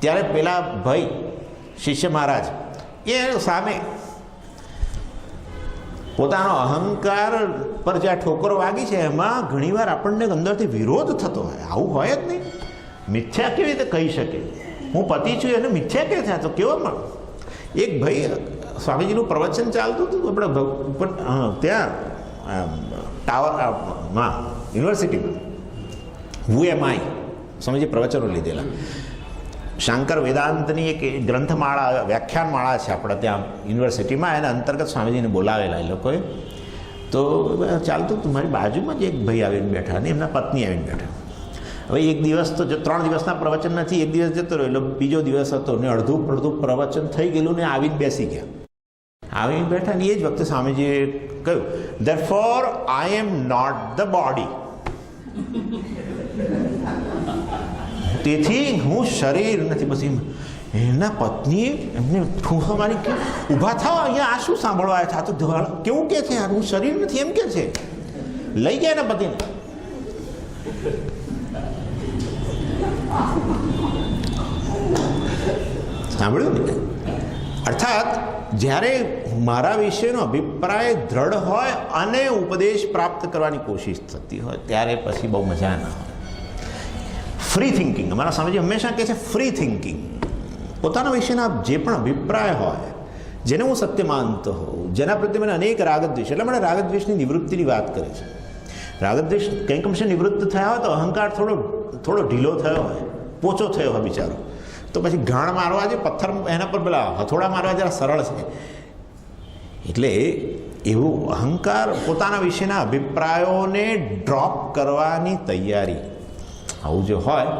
ત્યારે પેલા ભાઈ શિષ્ય મહારાજ એ સામે પોતાનો અહંકાર પર જ્યાં ઠોકરો વાગી છે એમાં ઘણીવાર આપણને અંદરથી વિરોધ થતો હોય. આવું હોય જ નહીં. મિથ્યા કેવી રીતે કહી શકે? હું પતિ છું એને મિથ્યા કે છે? તો કેવો પણ એક ભાઈ સ્વામીજીનું પ્રવચન ચાલતું હતું આપણે ત્યાં ટાવરમાં યુનિવર્સિટીમાં VMI સ્વામીજી પ્રવચનો લીધેલા. શાંકર વેદાંતની એક ગ્રંથમાળા, વ્યાખ્યાનમાળા છે આપણે ત્યાં યુનિવર્સિટીમાં, એના અંતર્ગત સ્વામીજીને બોલાવેલા એ લોકોએ. તો ચાલતું હતું, મારી બાજુમાં જ એક ભાઈ આવીને બેઠા અને એમના પત્ની આવીને બેઠા. હવે એક દિવસ તો 3 દિવસના પ્રવચન નથી, એક દિવસ જતો રહ્યો એટલે બીજો દિવસ હતો ને અડધું પ્રવચન થઈ ગયેલું ને આવીને બેસી ગયા. આવીને બેઠા ને એ જ વખતે સ્વામીજીએ કહ્યું, therefore I am not the body. તેથી હું શરીર નથી. બસ એના પત્નીએ એમને ઠૂંસો મારી કે ઊભા થાવ, અહીંયા આ શું સાંભળવા આવ્યા? તો કેવું કે છે હું શરીર નથી એમ કે છે. લઈ ગયા એના પતિને. સાંભળ્યું ને? અર્થાત જ્યારે મારા વિશેનો અભિપ્રાય દ્રઢ હોય અને ઉપદેશ પ્રાપ્ત કરવાની કોશિશ થતી હોય ત્યારે પછી બહુ મજા ના હોય. ફ્રી થિંકિંગ, અમારા સ્વામીજી હંમેશા કહે છે ફ્રી થિંકિંગ. પોતાના વિશેના જે પણ અભિપ્રાય હોય, જેને હું સત્ય માનતો હોઉં, જેના પ્રત્યે મને અનેક રાગદ્વેષ, એટલે મને રાગદ્વેષની નિવૃત્તિની વાત કરે છે. રાગદ્વેષ કંઈક અંશે નિવૃત્ત થયા હોય તો અહંકાર થોડો ઢીલો થયો હોય, પોચો થયો હોય બિચારો, તો પછી ઘાણ મારવા જે પથ્થર એના પર પેલા હથોડા મારવા જરા સરળ છે. એટલે એવું અહંકાર પોતાના વિશેના અભિપ્રાયોને ડ્રોપ કરવાની તૈયારી, આવું જો હોય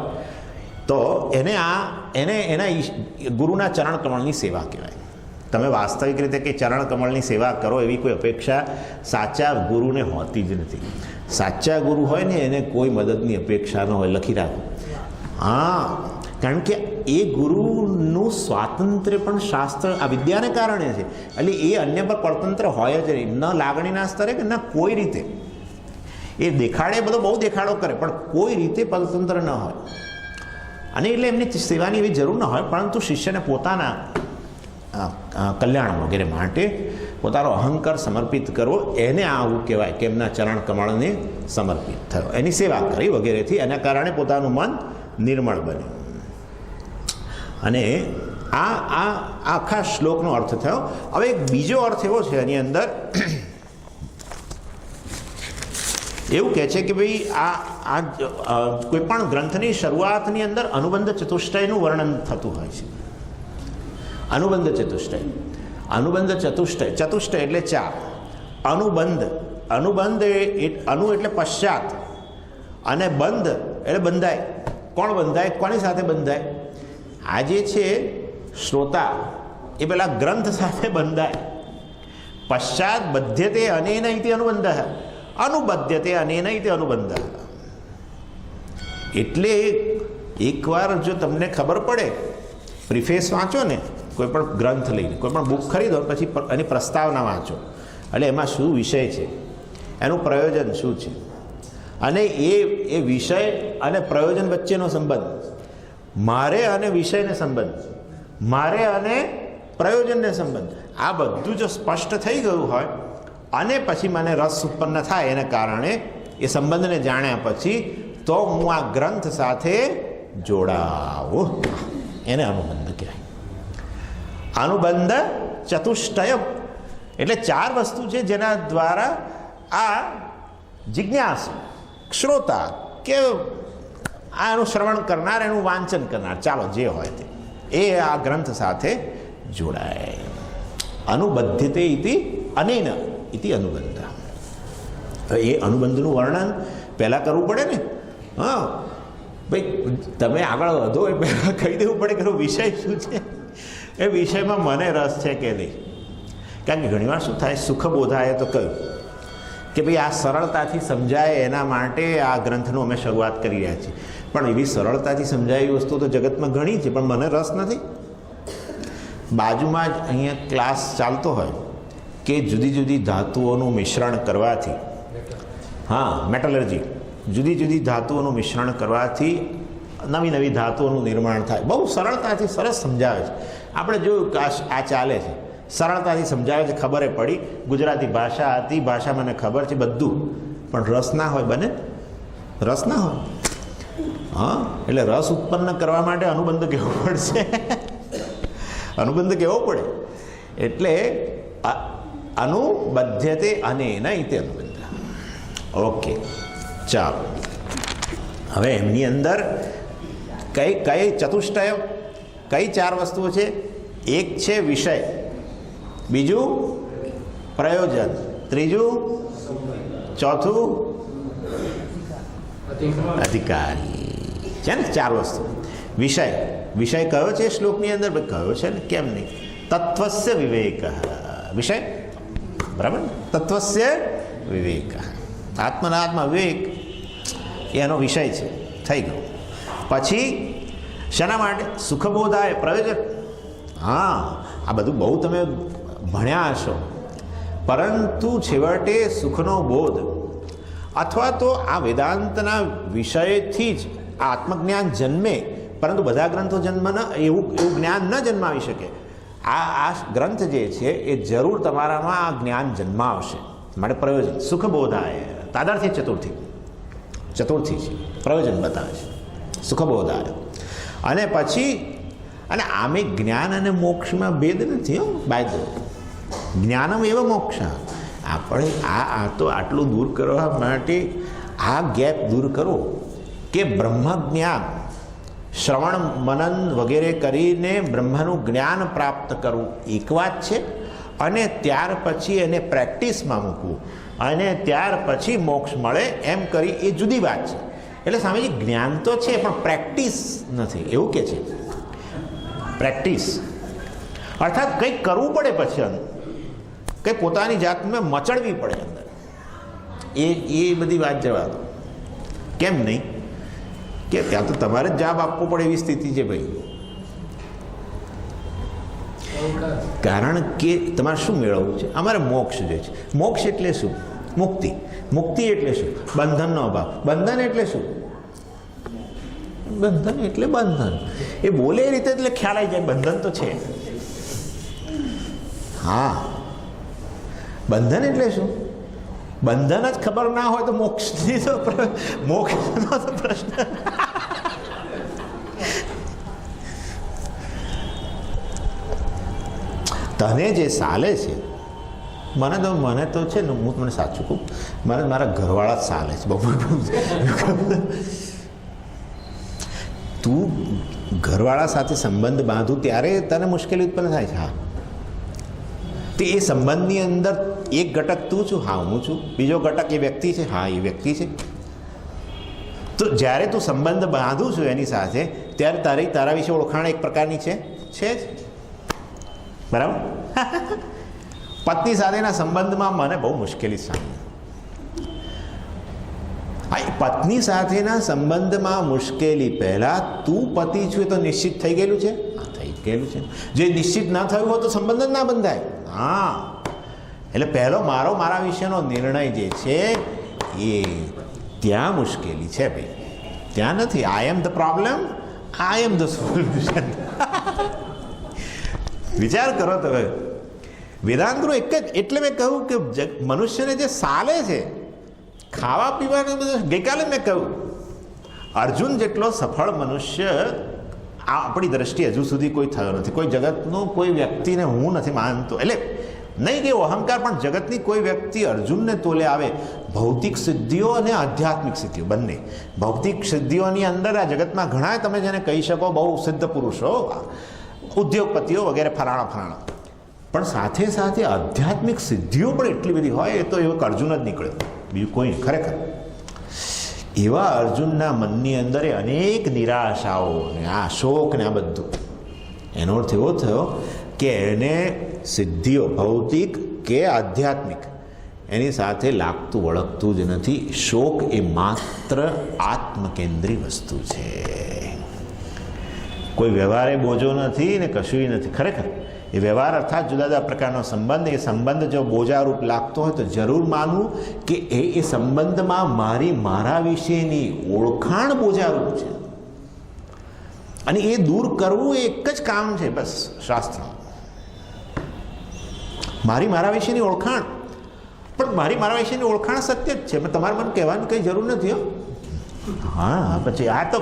તો એના ગુરુના ચરણ કમળની સેવા કહેવાય. તમે વાસ્તવિક રીતે કે ચરણ કમળની સેવા કરો એવી કોઈ અપેક્ષા સાચા ગુરુને હોતી જ નથી. સાચા ગુરુ હોય ને એને કોઈ મદદની અપેક્ષા ન હોય. લખી રાખો. કારણ કે એ ગુરુનું સ્વાતંત્ર્ય પણ શાસ્ત્ર આ વિદ્યાને કારણે છે. એટલે એ અન્ય પર પરતંત્ર હોય જ નહીં, ન લાગણીના સ્તરે કે ન કોઈ રીતે. એ દેખાડે બધો બહુ દેખાડો કરે પણ કોઈ રીતે પરતંત્ર ન હોય. અને એટલે એમની સેવાની એવી જરૂર ન હોય, પરંતુ શિષ્યને પોતાના કલ્યાણ વગેરે માટે પોતાનો અહંકાર સમર્પિત કરવો, એને આવું કહેવાય કે એમના ચરણ કમળને સમર્પિત થયો, એની સેવા કરી વગેરેથી એના કારણે પોતાનું મન નિર્મળ બન્યું. અને આ આખા શ્લોકનો અર્થ થયો. હવે એક બીજો અર્થ એવો છે એની અંદર, એવું કહે છે કે ભાઈ આ કોઈ પણ ગ્રંથની શરૂઆતની અંદર અનુબંધ ચતુષ્ટયનું વર્ણન થતું હોય છે. અનુબંધ ચતુષ્ટય, અનુબંધ ચતુષ્ટય, ચતુષ્ટય એટલે ચાર, અનુબંધ, અનુબંધ અનુ એટલે પશ્ચાત, અને બંધ એટલે બંધાય. કોણ બંધાય? કોની સાથે બંધાય? આ જે છે શ્રોતા એ પેલા ગ્રંથ સાથે બંધાય. પશ્ચાત બધ્યતે અનેન ઇતિ અનુબંધ, અનુબધ્યતે અનેન ઇતિ અનુબંધ. એટલે એકવાર જો તમને ખબર પડે, પ્રિફેસ વાંચો ને કોઈ પણ ગ્રંથ લઈને, કોઈ પણ બુક ખરીદો, પછી એની પ્રસ્તાવના વાંચો, એટલે એમાં શું વિષય છે, એનું પ્રયોજન શું છે, અને એ વિષય અને પ્રયોજન વચ્ચેનો સંબંધ, મારે અને વિષયને સંબંધ, મારે અને પ્રયોજનને સંબંધ, આ બધું જો સ્પષ્ટ થઈ ગયું હોય અને પછી મને રસ ઉત્પન્ન થાય એને કારણે એ સંબંધને જાણ્યા પછી તો હું આ ગ્રંથ સાથે જોડાવું, એને અનુબંધ કહેવાય. અનુબંધ ચતુષ્ટય એટલે ચાર વસ્તુ છે જેના દ્વારા આ જિજ્ઞાસુ શ્રોતા કે આનું શ્રવણ કરનાર, એનું વાંચન કરનાર, ચાલો જે હોય તે, એ આ ગ્રંથ સાથે જોડાય. અનુબધ્યતે ઇતિ અનેન ઇતિ અનુબંધ. એ અનુબંધનું વર્ણન પહેલાં કરવું પડે ને. હા ભાઈ, તમે આગળ વધો એ પહેલાં કહી દેવું પડે કે વિષય શું છે, એ વિષયમાં મને રસ છે કે નહીં. કારણ કે ઘણીવાર શું થાય, સુખબોધાએ તો કહ્યું કે ભાઈ આ સરળતાથી સમજાય એના માટે આ ગ્રંથનું અમે શરૂઆત કરી રહ્યા છીએ, પણ એવી સરળતાથી સમજાય એવી વસ્તુ તો જગતમાં ઘણી છે, પણ મને રસ નથી. બાજુમાં જ અહીંયા ક્લાસ ચાલતો હોય કે જુદી જુદી ધાતુઓનું મિશ્રણ કરવાથી, હા મેટલર્જી, જુદી જુદી ધાતુઓનું મિશ્રણ કરવાથી નવી નવી ધાતુઓનું નિર્માણ થાય. બહુ સરળતાથી સરસ સમજાવે છે. આપણે જોયું કે આ ચાલે છે, સરળતાથી સમજાવે છે, ખબરે પડી, ગુજરાતી ભાષા હતી, ભાષા મને ખબર છે બધું, પણ રસ ના હોય, બને રસ ના હોય. હા, એટલે રસ ઉત્પન્ન કરવા માટે અનુબંધ કહેવો પડશે, અનુબંધ કહેવો પડે. એટલે અનુબધ્યતે અનેન ઇતિ અનુબંધ. ઓકે, ચાલો. હવે એમની અંદર કઈ ચતુષ્ટય, કઈ ચાર વસ્તુઓ છે? એક છે વિષય, બીજું પ્રયોજન, ત્રીજું, ચોથું અધિકારી. છે ને ચાર વસ્તુ. વિષય, વિષય કયો છે શ્લોકની અંદર? કયો છે ને, કેમ નહીં? તત્વસ્ય વિવેક, વિષય બરાબર ને, તત્વસ્ય વિવેક, આત્મનાત્મા વિવેક એનો વિષય છે, થઈ ગયો. પછી શેના માટે? સુખબોધાય, પ્રયોજન. હા, આ બધું બહુ તમે ભણ્યા હશો, પરંતુ છેવટે સુખનો બોધ અથવા તો આ વેદાંતના વિષયથી જ આત્મજ્ઞાન જન્મે, પરંતુ બધા ગ્રંથો જન્મ ન એવું જ્ઞાન ન જન્માવી શકે. આ ગ્રંથ જે છે એ જરૂર તમારામાં આ જ્ઞાન જન્માવશે. માટે પ્રયોજન, સુખબોધાય, તાદાર્થ્ય ચતુર્થી છે, પ્રયોજન બતાવે છે, સુખબોધાય. અને પછી, અને આમે જ્ઞાન અને મોક્ષમાં ભેદ નથી હો, બાય જ્ઞાનમ એવ મોક્ષ. આપણે આ તો આટલું દૂર કરવા માટે આ ગેપ દૂર કરો કે બ્રહ્મ જ્ઞાન, શ્રવણ મનન વગેરે કરીને બ્રહ્મનું જ્ઞાન પ્રાપ્ત કરવું એક વાત છે, અને ત્યાર પછી એને પ્રેક્ટિસમાં મૂકવું અને ત્યાર પછી મોક્ષ મળે એમ કરી એ જુદી વાત છે. એટલે સ્વામીજી જ્ઞાન તો છે પણ પ્રેક્ટિસ નથી, એવું કે છે. પ્રેક્ટિસ અર્થાત કંઈક કરવું પડે, પછી કંઈ પોતાની જાતને મચડવી પડે અંદર. એ બધી વાત જવા દો. કેમ નહીં? કે ત્યાં તો તમારે જ જવાબ આપવો પડે એવી સ્થિતિ છે ભાઈ. કારણ કે તમારે શું મેળવવું છે? અમારે મોક્ષ જોઈએ છે. મોક્ષ એટલે શું? મુક્તિ. મુક્તિ એટલે શું? બંધનનો અભાવ. બંધન એટલે શું? બંધન એટલે બંધન. એ બોલે એ રીતે એટલે ખ્યાલ આવી જાય બંધન તો છે. હા, બંધન એટલે શું? બંધન જ ખબર ના હોય તો મોક્ષનો તો પ્રશ્ન. તને જે ચાલે છે, મને તો છે ને, હું તમને સાચું કહું, મને મારા ઘરવાળા જ ચાલે છે બહુ. તું ઘરવાળા સાથે સંબંધ બાંધું ત્યારે તને મુશ્કેલી ઉત્પન્ન થાય છે. હા, તે એ સંબંધની અંદર એક ઘટક તું છું, હા હું છું, બીજો ઘટક એ વ્યક્તિ છે, હા એ વ્યક્તિ છે. તો જ્યારે તું સંબંધ બાંધું છું એની સાથે, ત્યારે તારા વિશે ઓળખાણ એક પ્રકારની છે જ, બરાબર. પત્ની સાથેના સંબંધમાં મને બહુ મુશ્કેલી સામે. પત્ની સાથેના સંબંધમાં મુશ્કેલી પહેલાં તું પતિ છું એ તો નિશ્ચિત થઈ ગયેલું છે. હા, થઈ ગયેલું છે. જે નિશ્ચિત ના થયું હોય તો સંબંધ જ ના બંધાય. હા, એટલે પહેલો મારા વિશેનો નિર્ણય જે છે એ ત્યાં મુશ્કેલી છે ભાઈ, ત્યાં નથી. I am the problem, I am the solution. વિચાર કરો તમે. વેદાંતનું એક જ, એટલે મેં કહ્યું કે મનુષ્યને જે ચાલે છે ખાવા પીવાનું બધું, ગઈકાલે મેં કહ્યું અર્જુન જેટલો સફળ મનુષ્ય આપણી દ્રષ્ટિએ હજુ સુધી કોઈ થયો નથી. કોઈ જગતનું કોઈ વ્યક્તિને હું નથી માનતો, એટલે નહીં કે અહંકાર, પણ જગતની કોઈ વ્યક્તિ અર્જુનને તોલે આવે. ભૌતિક સિદ્ધિઓ અને આધ્યાત્મિક સિદ્ધિઓ બંને. ભૌતિક સિદ્ધિઓની અંદર આ જગતમાં ઘણા તમે જેને કહી શકો બહુ સિદ્ધ પુરુષો, ઉદ્યોગપતિઓ વગેરે, ફલાણા, પણ સાથે સાથે આધ્યાત્મિક સિદ્ધિઓ પણ એટલી બધી હોય. એ તો એવો અર્જુન જ નીકળ્યો, બીજું કોઈ નહીં. ખરેખર એવા અર્જુનના મનની અંદર અનેક નિરાશાઓ ને આ શોક ને આ બધું, એનો અર્થ એવો થયો કે એને સિદ્ધિઓ ભૌતિક કે આધ્યાત્મિક એની સાથે લાગતું વળગતું જ નથી. શોક એ માત્ર આત્મકેન્દ્રી વસ્તુ છે. કોઈ વ્યવહારે બોજો નથી ને કશું નથી. ખરેખર એ વ્યવહાર અર્થાત જુદા જુદા પ્રકારનો સંબંધ, એ સંબંધ જો બોજારૂપ લાગતો હોય તો જરૂર માનવું કે એ સંબંધમાં મારા વિશેની ઓળખાણ બોજારૂપ છે, અને એ દૂર કરવું એ એક જ કામ છે બસ શાસ્ત્રમાં. મારા વિશેની ઓળખાણ, પણ મારા વિશેની ઓળખાણ સત્ય જ છે, તમારે મને કહેવાની કંઈ જરૂર નથી. હા, પછી આ તો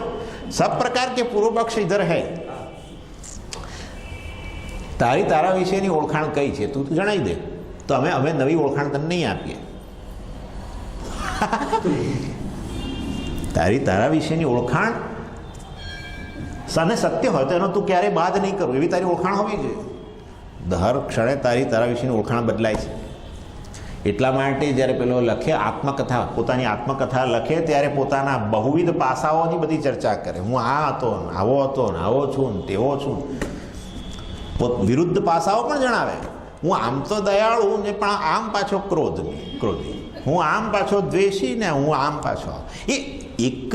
સબ પ્રકાર કે પૂર્વ પક્ષ ઇધર હૈ. તારા વિશેની ઓળખાણ કઈ છે તું જણાવી દે, તો અમે નવી ઓળખાણ તને નહીં આપીએ. તારા વિશેની ઓળખાણ સત્ય હોય તો એનો તું ક્યારેય બાદ નહીં કરું, એવી તારી ઓળખાણ હોવી જોઈએ. દર ક્ષણે તારા વિશેની ઓળખાણ બદલાય છે. એટલા માટે જ્યારે પેલો લખે આત્મકથા, પોતાની આત્મકથા લખે ત્યારે પોતાના બહુવિધ પાસાઓની બધી ચર્ચા કરે. હું આ હતો, આવો છું, તેવો છું. વિરુદ્ધ પાસાઓ પણ જણાવે. હું આમ તો દયાળુ ને પણ આમ પાછો ક્રોધી, હું આમ પાછો દ્વેષી ને હું આમ પાછો. એ એક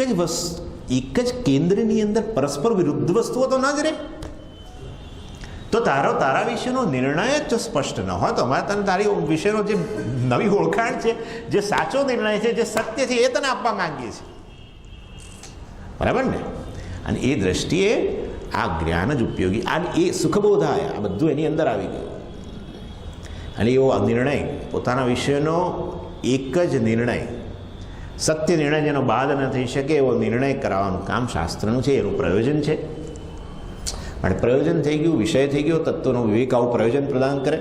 જ કેન્દ્રની અંદર પરસ્પર વિરુદ્ધ વસ્તુઓ તો ન જ રહે. તો તારા વિશેનો નિર્ણય જ સ્પષ્ટ ન હોય તો અમારે તને તારી વિશેનો જે નવી ઓળખાણ છે, જે સાચો નિર્ણય છે, જે સત્ય છે, એ તને આપવા માંગીએ છીએ. બરાબર ને? અને એ દ્રષ્ટિએ આ જ્ઞાન જ ઉપયોગી. અને એ સુખબોધાય આ બધું એની અંદર આવી ગયું. અને એવો નિર્ણય પોતાના વિષયનો એક જ નિર્ણય, સત્ય નિર્ણય જેનો બાદ ન થઈ શકે એવો નિર્ણય કરાવવાનું કામ શાસ્ત્રનું છે. એનું પ્રયોજન છે. અને પ્રયોજન થઈ ગયું, વિષય થઈ ગયો, તત્વનો વિવેક આવું પ્રયોજન પ્રદાન કરે.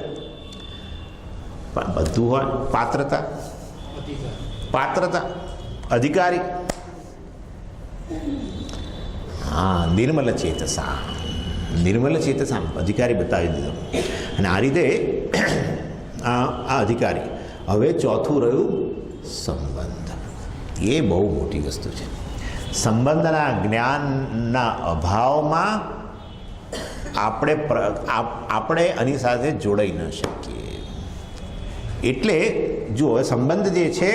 પણ બધું હોય પાત્રતા, અધિકારી. હા, નિર્મલ ચેતસા અધિકારી બતાવી દીધો. અને આ રીતે આ અધિકારી. હવે ચોથું રહ્યું સંબંધ. એ બહુ મોટી વસ્તુ છે. સંબંધના જ્ઞાનના અભાવમાં આપણે આની સાથે જોડાઈ ન શકીએ. એટલે જુઓ, સંબંધ જે છે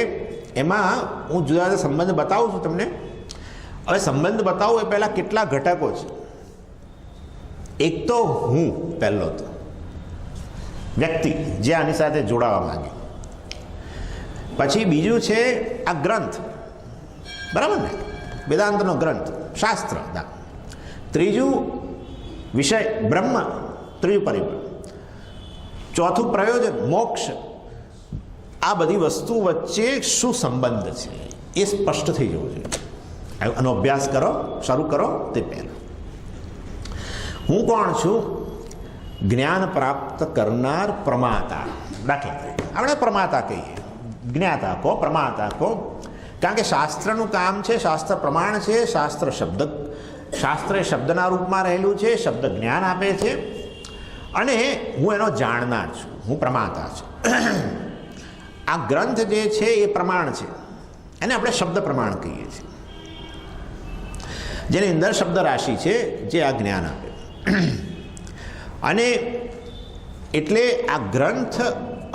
એમાં હું જુદા જુદા સંબંધ બતાવું છું તમને. હવે સંબંધ બતાવું એ પહેલાં કેટલા ઘટકો છે. એક તો હું, પહેલો તો વ્યક્તિ જે આની સાથે જોડાવા માંગે. પછી બીજું છે આ ગ્રંથ, બરાબર ને, વેદાંતનો ગ્રંથ, શાસ્ત્ર. ત્રીજું વિષય બ્રહ્મ, ત્રીજું પરિબળ. ચોથું પ્રયોજન મોક્ષ. આ બધી વસ્તુ વચ્ચે શું સંબંધ છે એ સ્પષ્ટ થઈ જવું જોઈએ. આનો અભ્યાસ કરો, શરૂ કરો તે પહેલાં હું કોણ છું? જ્ઞાન પ્રાપ્ત કરનાર પ્રમાતા. દાખલા તરીકે આપણે પ્રમાતા કહીએ, જ્ઞાતા કહો, પ્રમાતા કહો, કારણ કે શાસ્ત્રનું કામ છે, શાસ્ત્ર પ્રમાણ છે, શાસ્ત્ર એ શબ્દના રૂપમાં રહેલું છે, શબ્દ જ્ઞાન આપે છે અને હું એનો જાણનાર છું, હું પ્રમાતા છું. આ ગ્રંથ જે છે એ પ્રમાણ છે, એને આપણે શબ્દ પ્રમાણ કહીએ છીએ, જેની અંદર શબ્દ રાશિ છે જે આ જ્ઞાન આપે. અને એટલે આ ગ્રંથ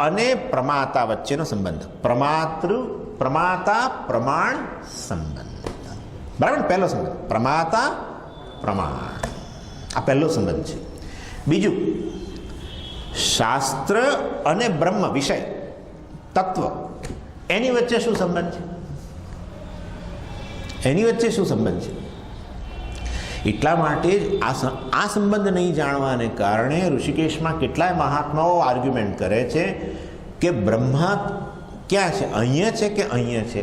અને પ્રમાતા વચ્ચેનો સંબંધ પ્રમાતા પ્રમાણ સંબંધ, બરાબર? પહેલો સંબંધ પ્રમાતા પ્રમાણ, આ પહેલો સંબંધ છે. બીજું, શાસ્ત્ર અને બ્રહ્મ વિષય તત્વ, એની વચ્ચે શું સંબંધ છે? એની વચ્ચે શું સંબંધ છે? એટલા માટે જ આ સંબંધ નહીં જાણવાને કારણે ઋષિકેશમાં કેટલાય મહાત્માઓ આર્ગ્યુમેન્ટ કરે છે કે બ્રહ્મા ક્યાં છે, અહીંયા છે કે અહીંયા છે?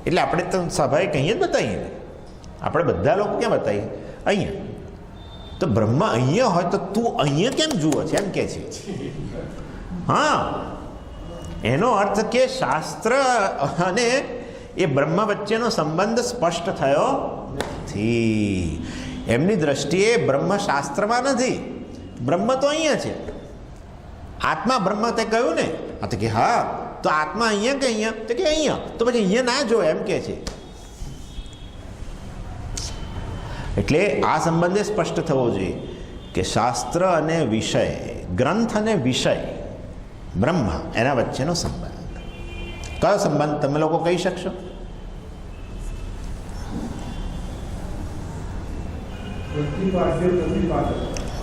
એટલે આપણે તો સ્વાભાવિક અહીંયા જ બતાવીએ ને, આપણે બધા લોકો ક્યાં બતાવીએ? અહીંયા. તો બ્રહ્મા અહીંયા હોય તો તું અહીંયા કેમ જુઓ છે એમ કે છે. હા, એનો અર્થ કે શાસ્ત્ર અને એ બ્રહ્મ વચ્ચેનો સંબંધ સ્પષ્ટ થયો નથી. એમની દ્રષ્ટિએ બ્રહ્મ શાસ્ત્રમાં નથી, બ્રહ્મ તો અહીંયા છે. આત્મા બ્રહ્મ તે કહ્યું ને, તો કે હા, તો આત્મા અહીંયા કે અહીંયા? તો કે અહીંયા. તો પછી અહીંયા ના જો એમ કે છે. એટલે આ સંબંધે સ્પષ્ટ થવો જોઈએ કે શાસ્ત્ર અને વિષય, ગ્રંથ અને વિષય બ્રહ્મ, એના વચ્ચેનો સંબંધ. કયો સંબંધ તમે લોકો કહી શકશો?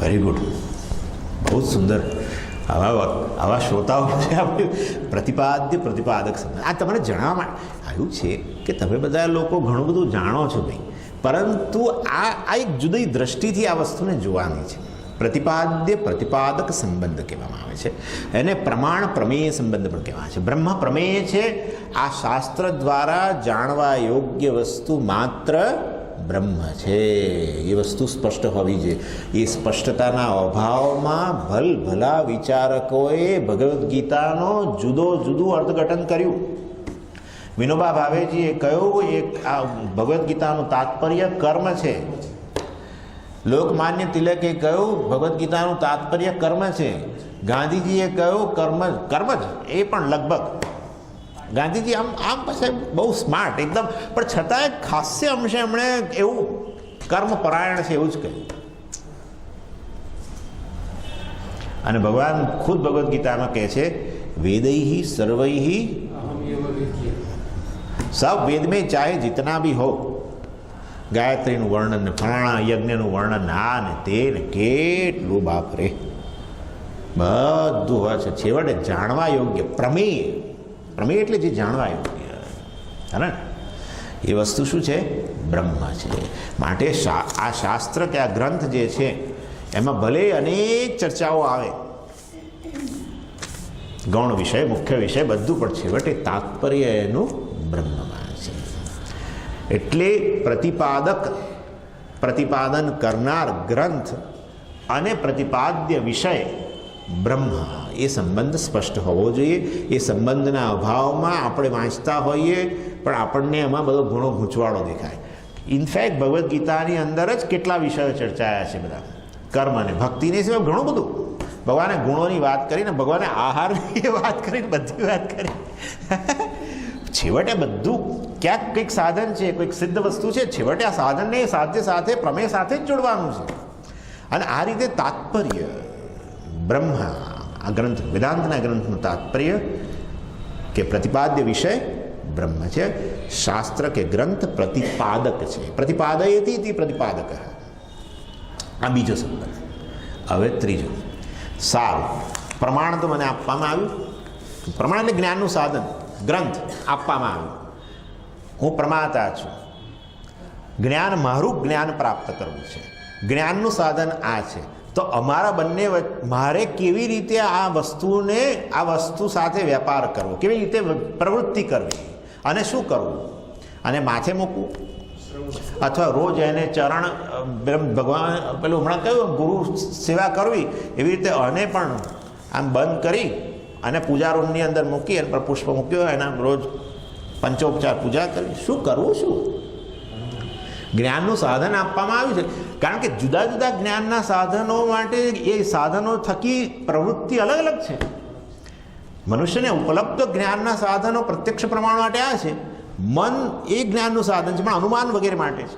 વેરી ગુડ, બહુ સુંદર. આવા શ્રોતાઓ છે આપણે. પ્રતિપાદ્ય પ્રતિપાદક સંબંધ. આ તમને જણાવવા માટે આવ્યું છે કે તમે બધા લોકો ઘણું બધું જાણો છો ભાઈ, પરંતુ આ એક જુદી દ્રષ્ટિથી આ વસ્તુને જોવાની છે. પ્રતિપાદ્ય પ્રતિપાદક સંબંધ કહેવામાં આવે છે, એને પ્રમાણ પ્રમેય સંબંધ પણ કહેવાય છે. બ્રહ્મ પ્રમેય છે, આ શાસ્ત્ર દ્વારા જાણવા યોગ્ય વસ્તુ માત્ર બ્રહ્મ છે. એ વસ્તુ સ્પષ્ટ હોવી જોઈએ. એ સ્પષ્ટતાના અભાવમાં ભલા વિચારકોએ ભગવદ્ ગીતાનો જુદું અર્થઘટન કર્યું. વિનોબા ભાવેજીએ કહ્યું આ ભગવદ્ ગીતાનું તાત્પર્ય કર્મ છે. લોકમાન્ય તિલકે કહ્યું ભગવદ્ ગીતાનું તાત્પર્ય કર્મ છે. ગાંધીજીએ કહ્યું કર્મ જ, એ પણ લગભગ. ગાંધીજી આમ પછી બહુ સ્માર્ટ એકદમ, પણ છતાંય ખાસ્ય અંશે એમણે એવું કર્મ પરાયણ છે એવું જ કહ્યું. અને ભગવાન ખુદ ભગવદ્ ગીતામાં કહે છે વેદૈહિ સર્વૈહિ, सब वेद में चाहे जितना भी हो, ગાયત્રીનું વર્ણન ને ફલાણા યજ્ઞનું વર્ણન, આ ને તે ને કેટલું બાપરે બધું હોય છે. છેવટે જાણવા યોગ્ય પ્રમેય એટલે જે જાણવા યોગ્ય હે ને, એ વસ્તુ શું છે? બ્રહ્મ છે. માટે આ શાસ્ત્ર કે આ ગ્રંથ જે છે એમાં ભલે અનેક ચર્ચાઓ આવે, ગૌણ વિષય, મુખ્ય વિષય બધું, પણ છેવટે તાત્પર્ય એનું બ્રહ્મમાં છે. એટલે પ્રતિપાદન કરનાર ગ્રંથ અને પ્રતિપાદ્ય વિષય બ્રહ્મ, એ સંબંધ સ્પષ્ટ હોવો જોઈએ. એ સંબંધના અભાવમાં આપણે વાંચતા હોઈએ પણ આપણને એમાં બધો ઘણો ગૂંચવાડો દેખાય. ઇનફેક્ટ ભગવદ્ ગીતાની અંદર જ કેટલા વિષયો ચર્ચાયા છે બધા, કર્મ અને ભક્તિની સિવાય ઘણું બધું. ભગવાને ગુણોની વાત કરીને, ભગવાને આહારની વાત કરીને, બધી વાત કરી. છેવટે બધું ક્યાંક કંઈક સાધન છે, કોઈક સિદ્ધ વસ્તુ છે, છેવટે આ સાધનને સાથે પ્રમેય સાથે જ જોડવાનું છે. અને આ રીતે તાત્પર્ય બ્રહ્મ, આ ગ્રંથ, વેદાંતના ગ્રંથનું તાત્પર્ય કે પ્રતિપાદ્ય વિષય બ્રહ્મ છે. શાસ્ત્ર કે ગ્રંથ પ્રતિપાદક છે. પ્રતિપાદયતી પ્રતિપાદક, આ બીજો સંબંધ. હવે ત્રીજો, સારું, પ્રમાણ તો મને આપવામાં આવ્યું. પ્રમાણ એટલે જ્ઞાનનું સાધન, ગ્રંથ આપવામાં આવ્યું. હું પ્રમાતા છું, મારું જ્ઞાન પ્રાપ્ત કરવું છે, જ્ઞાનનું સાધન આ છે. તો અમારા બંને મારે કેવી રીતે આ વસ્તુ સાથે વેપાર કરવો, કેવી રીતે પ્રવૃત્તિ કરવી અને શું કરવું, અને માથે મૂકવું અથવા રોજ એને ચરણ ભગવાન પેલું હમણાં કહ્યું ગુરુ સેવા કરવી, એવી રીતે અને પણ આમ બંધ કરી અને પૂજા રૂમની અંદર મૂકી અને પર પુષ્પ મૂક્યો, એના રોજ પંચોપચાર પૂજા કરવી. શું કરવું? શું જ્ઞાનનું સાધન આપવામાં આવ્યું છે, કારણ કે જુદા જુદા જ્ઞાનના સાધનો માટે એ સાધનો થકી પ્રવૃત્તિ અલગ અલગ છે. મનુષ્યને ઉપલબ્ધ જ્ઞાનના સાધનો પ્રત્યક્ષ પ્રમાણ માટે આ છે. મન એ જ્ઞાનનું સાધન છે, પણ અનુમાન વગેરે માટે છે.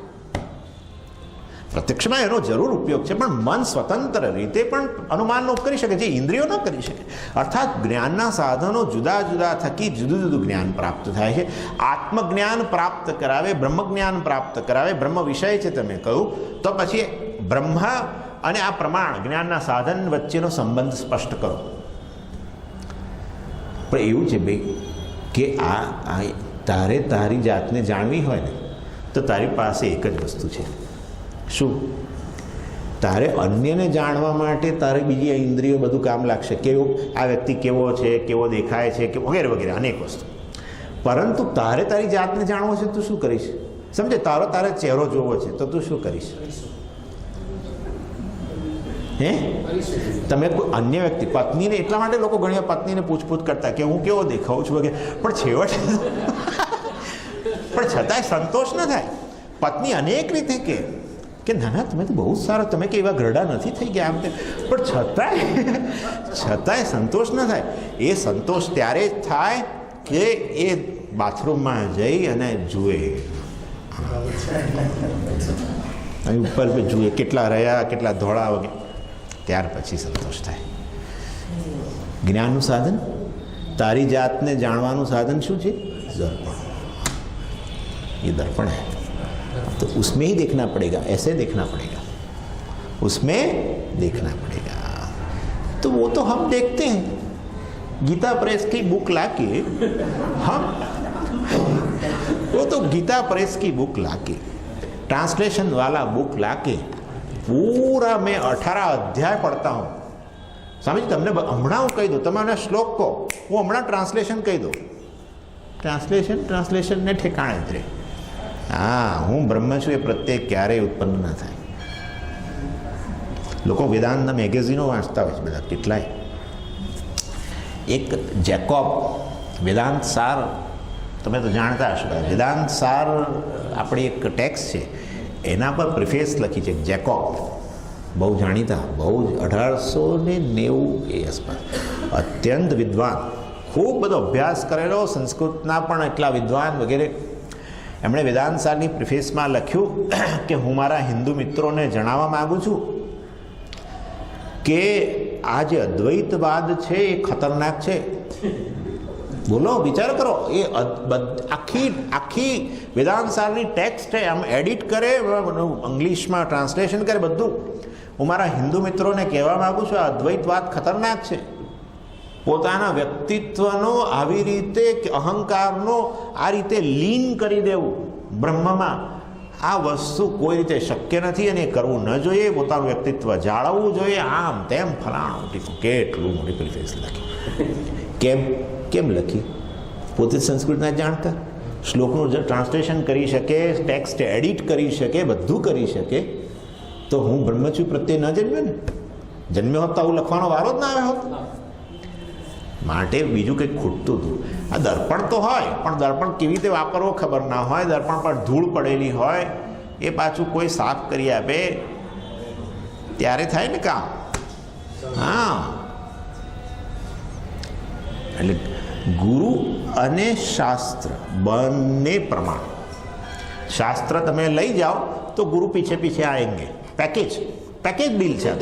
પ્રત્યક્ષમાં એનો જરૂર ઉપયોગ છે, પણ મન સ્વતંત્ર રીતે પણ અનુમાનનો કરી શકે, જે ઇન્દ્રિયો ન કરી શકે. અર્થાત જ્ઞાનના સાધનો જુદા જુદા થકી જુદું જુદું જ્ઞાન પ્રાપ્ત થાય છે. આત્મજ્ઞાન પ્રાપ્ત કરાવે, બ્રહ્મજ્ઞાન પ્રાપ્ત કરાવે. બ્રહ્મ વિષય છે તમે કહ્યું તો પછી બ્રહ્મ અને આ પ્રમાણ જ્ઞાનના સાધન વચ્ચેનો સંબંધ સ્પષ્ટ કરો. પણ એવું છે ભાઈ કે આ તારે તારી જાતને જાણવી હોય ને તો તારી પાસે એક જ વસ્તુ છે. શું? તારે અન્યને જાણવા માટે તારે બીજી ઇન્દ્રિયો બધું કામ લાગશે. કેવો આ વ્યક્તિ કેવો છે, કેવો દેખાય છે, કે વગેરે વગેરે અનેક વસ્તુ. પરંતુ તારે તારી જાતને જાણવો છે, તું શું કરીશ? સમજે, તારે ચહેરો જોવો છે તો તું શું કરીશ? હે? તમે કોઈ અન્ય વ્યક્તિ, પત્નીને, એટલા માટે લોકો ઘણી વાર પત્નીને પૂછપૂછ કરતા કે હું કેવો દેખાઉં છું વગેરે, પણ છેવટે પણ છતાંય સંતોષ ન થાય. પત્ની અનેક રીતે કે ના ના તમે તો બહુ જ સારા, તમે કે એવા ઘરડા નથી થઈ ગયા આમ તેમ, પણ છતાંય સંતોષ ન થાય. એ સંતોષ ત્યારે જ થાય કે એ બાથરૂમમાં જઈ અને જુએ, અહીં ઉપર જુએ કેટલા રહ્યા, કેટલા ધોળા વગેરે, ત્યાર પછી સંતોષ થાય. જ્ઞાનનું સાધન, તારી જાતને જાણવાનું સાધન શું છે? દર્પણ. ये दर्पण है, तो उसमें ही देखना पड़ेगा, ऐसे देखना पड़ेगा, उसमें देखना पड़ेगा. तो वो तो हम देखते हैं. गीता प्रेस की बुक लाके हम वो तो गीता प्रेस की बुक लाके ट्रांसलेशन वाला बुक लाके पूरा मैं 18 अध्याय पढ़ता हूँ. स्वामी जी तमने हमणां हूँ कही दो, तमने श्लोक को હું હમણાં ટ્રાન્સલેશન કહી દઉં. ટ્રાન્સલેશનને ઠેકાણે જ રહે. હા, હું બ્રહ્મ છું એ પ્રત્યે ક્યારેય ઉત્પન્ન ન થાય. લોકો વેદાંતના મેગેઝિનો વાંચતા હોય છે બધા, કેટલાય. એક જેકોબ વેદાંત સાર, તમે તો જાણતા હશો, વેદાંત સાર આપણી એક ટેક્સ્ટ છે, એના પર પ્રિફેસ લખી છે જેકોબ, બહુ જાણીતા, બહુ જ 1890 એ આસપાસ, અત્યંત વિદ્વાન, ખૂબ બધો અભ્યાસ કરેલો, સંસ્કૃતના પણ એટલા વિદ્વાન વગેરે. એમણે વેદાંત સારની પ્રિફેસમાં લખ્યું કે હું મારા હિન્દુ મિત્રોને જણાવવા માગું છું કે આ જે અદ્વૈતવાદ છે એ ખતરનાક છે. બોલો, વિચાર કરો, એ આખી વેદાંત સારની ટેક્સ્ટ છે, આમ એડિટ કરે, ઇંગ્લિશમાં ટ્રાન્સલેશન કરે, બધું. હું મારા હિન્દુ મિત્રોને કહેવા માગું છું આ અદ્વૈતવાદ ખતરનાક છે. પોતાના વ્યક્તિત્વનો આવી રીતે, અહંકારનો આ રીતે લીન કરી દેવું બ્રહ્મમાં, આ વસ્તુ કોઈ રીતે શક્ય નથી અને એ કરવું ન જોઈએ. પોતાનું વ્યક્તિત્વ જાળવવું જોઈએ, આમ તેમ ફલાણું ટીકું, કેટલું મોટી પ્રિફેસ લખી. કેમ લખી? પોતે સંસ્કૃતના જાણતા, શ્લોકનું ટ્રાન્સલેશન કરી શકે, ટેક્સ્ટ એડિટ કરી શકે, બધું કરી શકે, તો હું બ્રહ્મચર્ય પ્રત્યે ન જન્મ્યો ને? જન્મ્યો હોત તો આવું લખવાનો વારો જ ના આવ્યો હોત. માટે બીજું કંઈક ખૂટતું હતું. આ દર્પણ તો હોય, પણ દર્પણ કેવી રીતે વાપરવો ખબર ના હોય, દર્પણ પર ધૂળ પડેલી હોય, એ પાછું કોઈ સાફ કરી આપે ત્યારે થાય ને કામ. હા, એટલે ગુરુ અને શાસ્ત્ર બંને પ્રમાણ. શાસ્ત્ર તમે લઈ જાઓ તો ગુરુ પીછે પીછે આएंगे. પેકેજ ડીલ છે.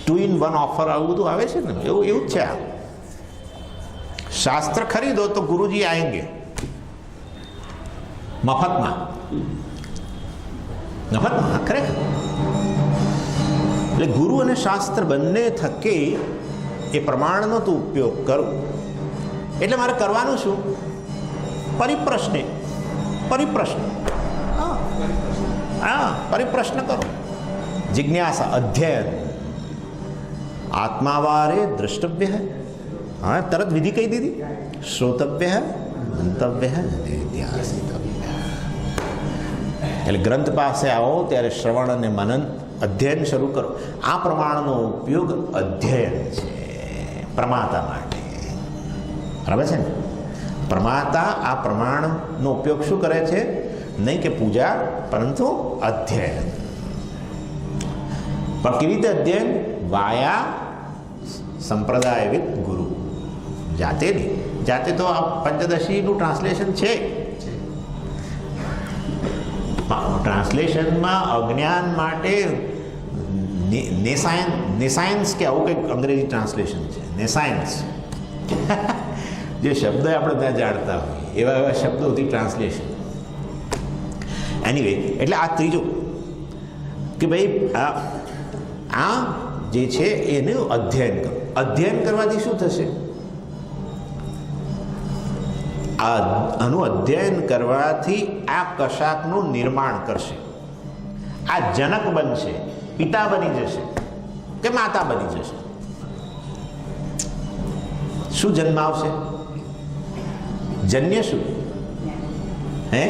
2 in 1 ઓફર આવું બધું આવે છે ને, એવું જ છે. આ શાસ્ત્ર ખરીદો તો ગુરુજી આएंगे મફતમાં. ખરેખર. એટલે ગુરુ અને શાસ્ત્ર બંને થકે એ પ્રમાણનો તો ઉપયોગ કરો. એટલે મારે કરવાનું શું? પરિપ્રશ્ન. હા, પરિપ્રશ્ન કરો. जिज्ञासा अध्ययन आत्मावारे द्रष्टव्य है। हाँ तरत विधि कही दी थी, श्रोतव्य है, मंतव्य है, निध्यासितव्य है। એટલે ગ્રંથ પાસે આવો ત્યારે શ્રવણ અને મનન અધ્યયન શરૂ કરો. આ પ્રમાણનો ઉપયોગ અધ્યયન છે પ્રમાતા માટે. બરાબર છે ને? પ્રમાતા આ પ્રમાણનો ઉપયોગ શું કરે છે? નહીં કે પૂજા, પરંતુ અધ્યયન. પણ કેવી રીતે અધ્યયન? વાયા સંપ્રદાયવિદ ગુરુ. જાતે નહીં. જાતે તો આ પંચદશીનું ટ્રાન્સલેશન છે. ટ્રાન્સલેશનમાં અજ્ઞાન માટે નેસાયન્સ કે આવું કંઈક અંગ્રેજી ટ્રાન્સલેશન છે. નેસાયન્સ જે શબ્દ આપણે ત્યાં જાણતા હોઈએ એવા એવા શબ્દોથી ટ્રાન્સલેશન. એનીવે, એટલે આ ત્રીજું કે ભાઈ આ જે છે એનું અધ્યયન કરો. અધ્યયન કરવાથી શું થશે? આનું અધ્યયન કરવાથી આ કશાકનું નિર્માણ કરશે. આ જનક બનશે, પિતા બની જશે કે માતા બની જશે. શું જન્મ આવશે? જન્ય શું? હે?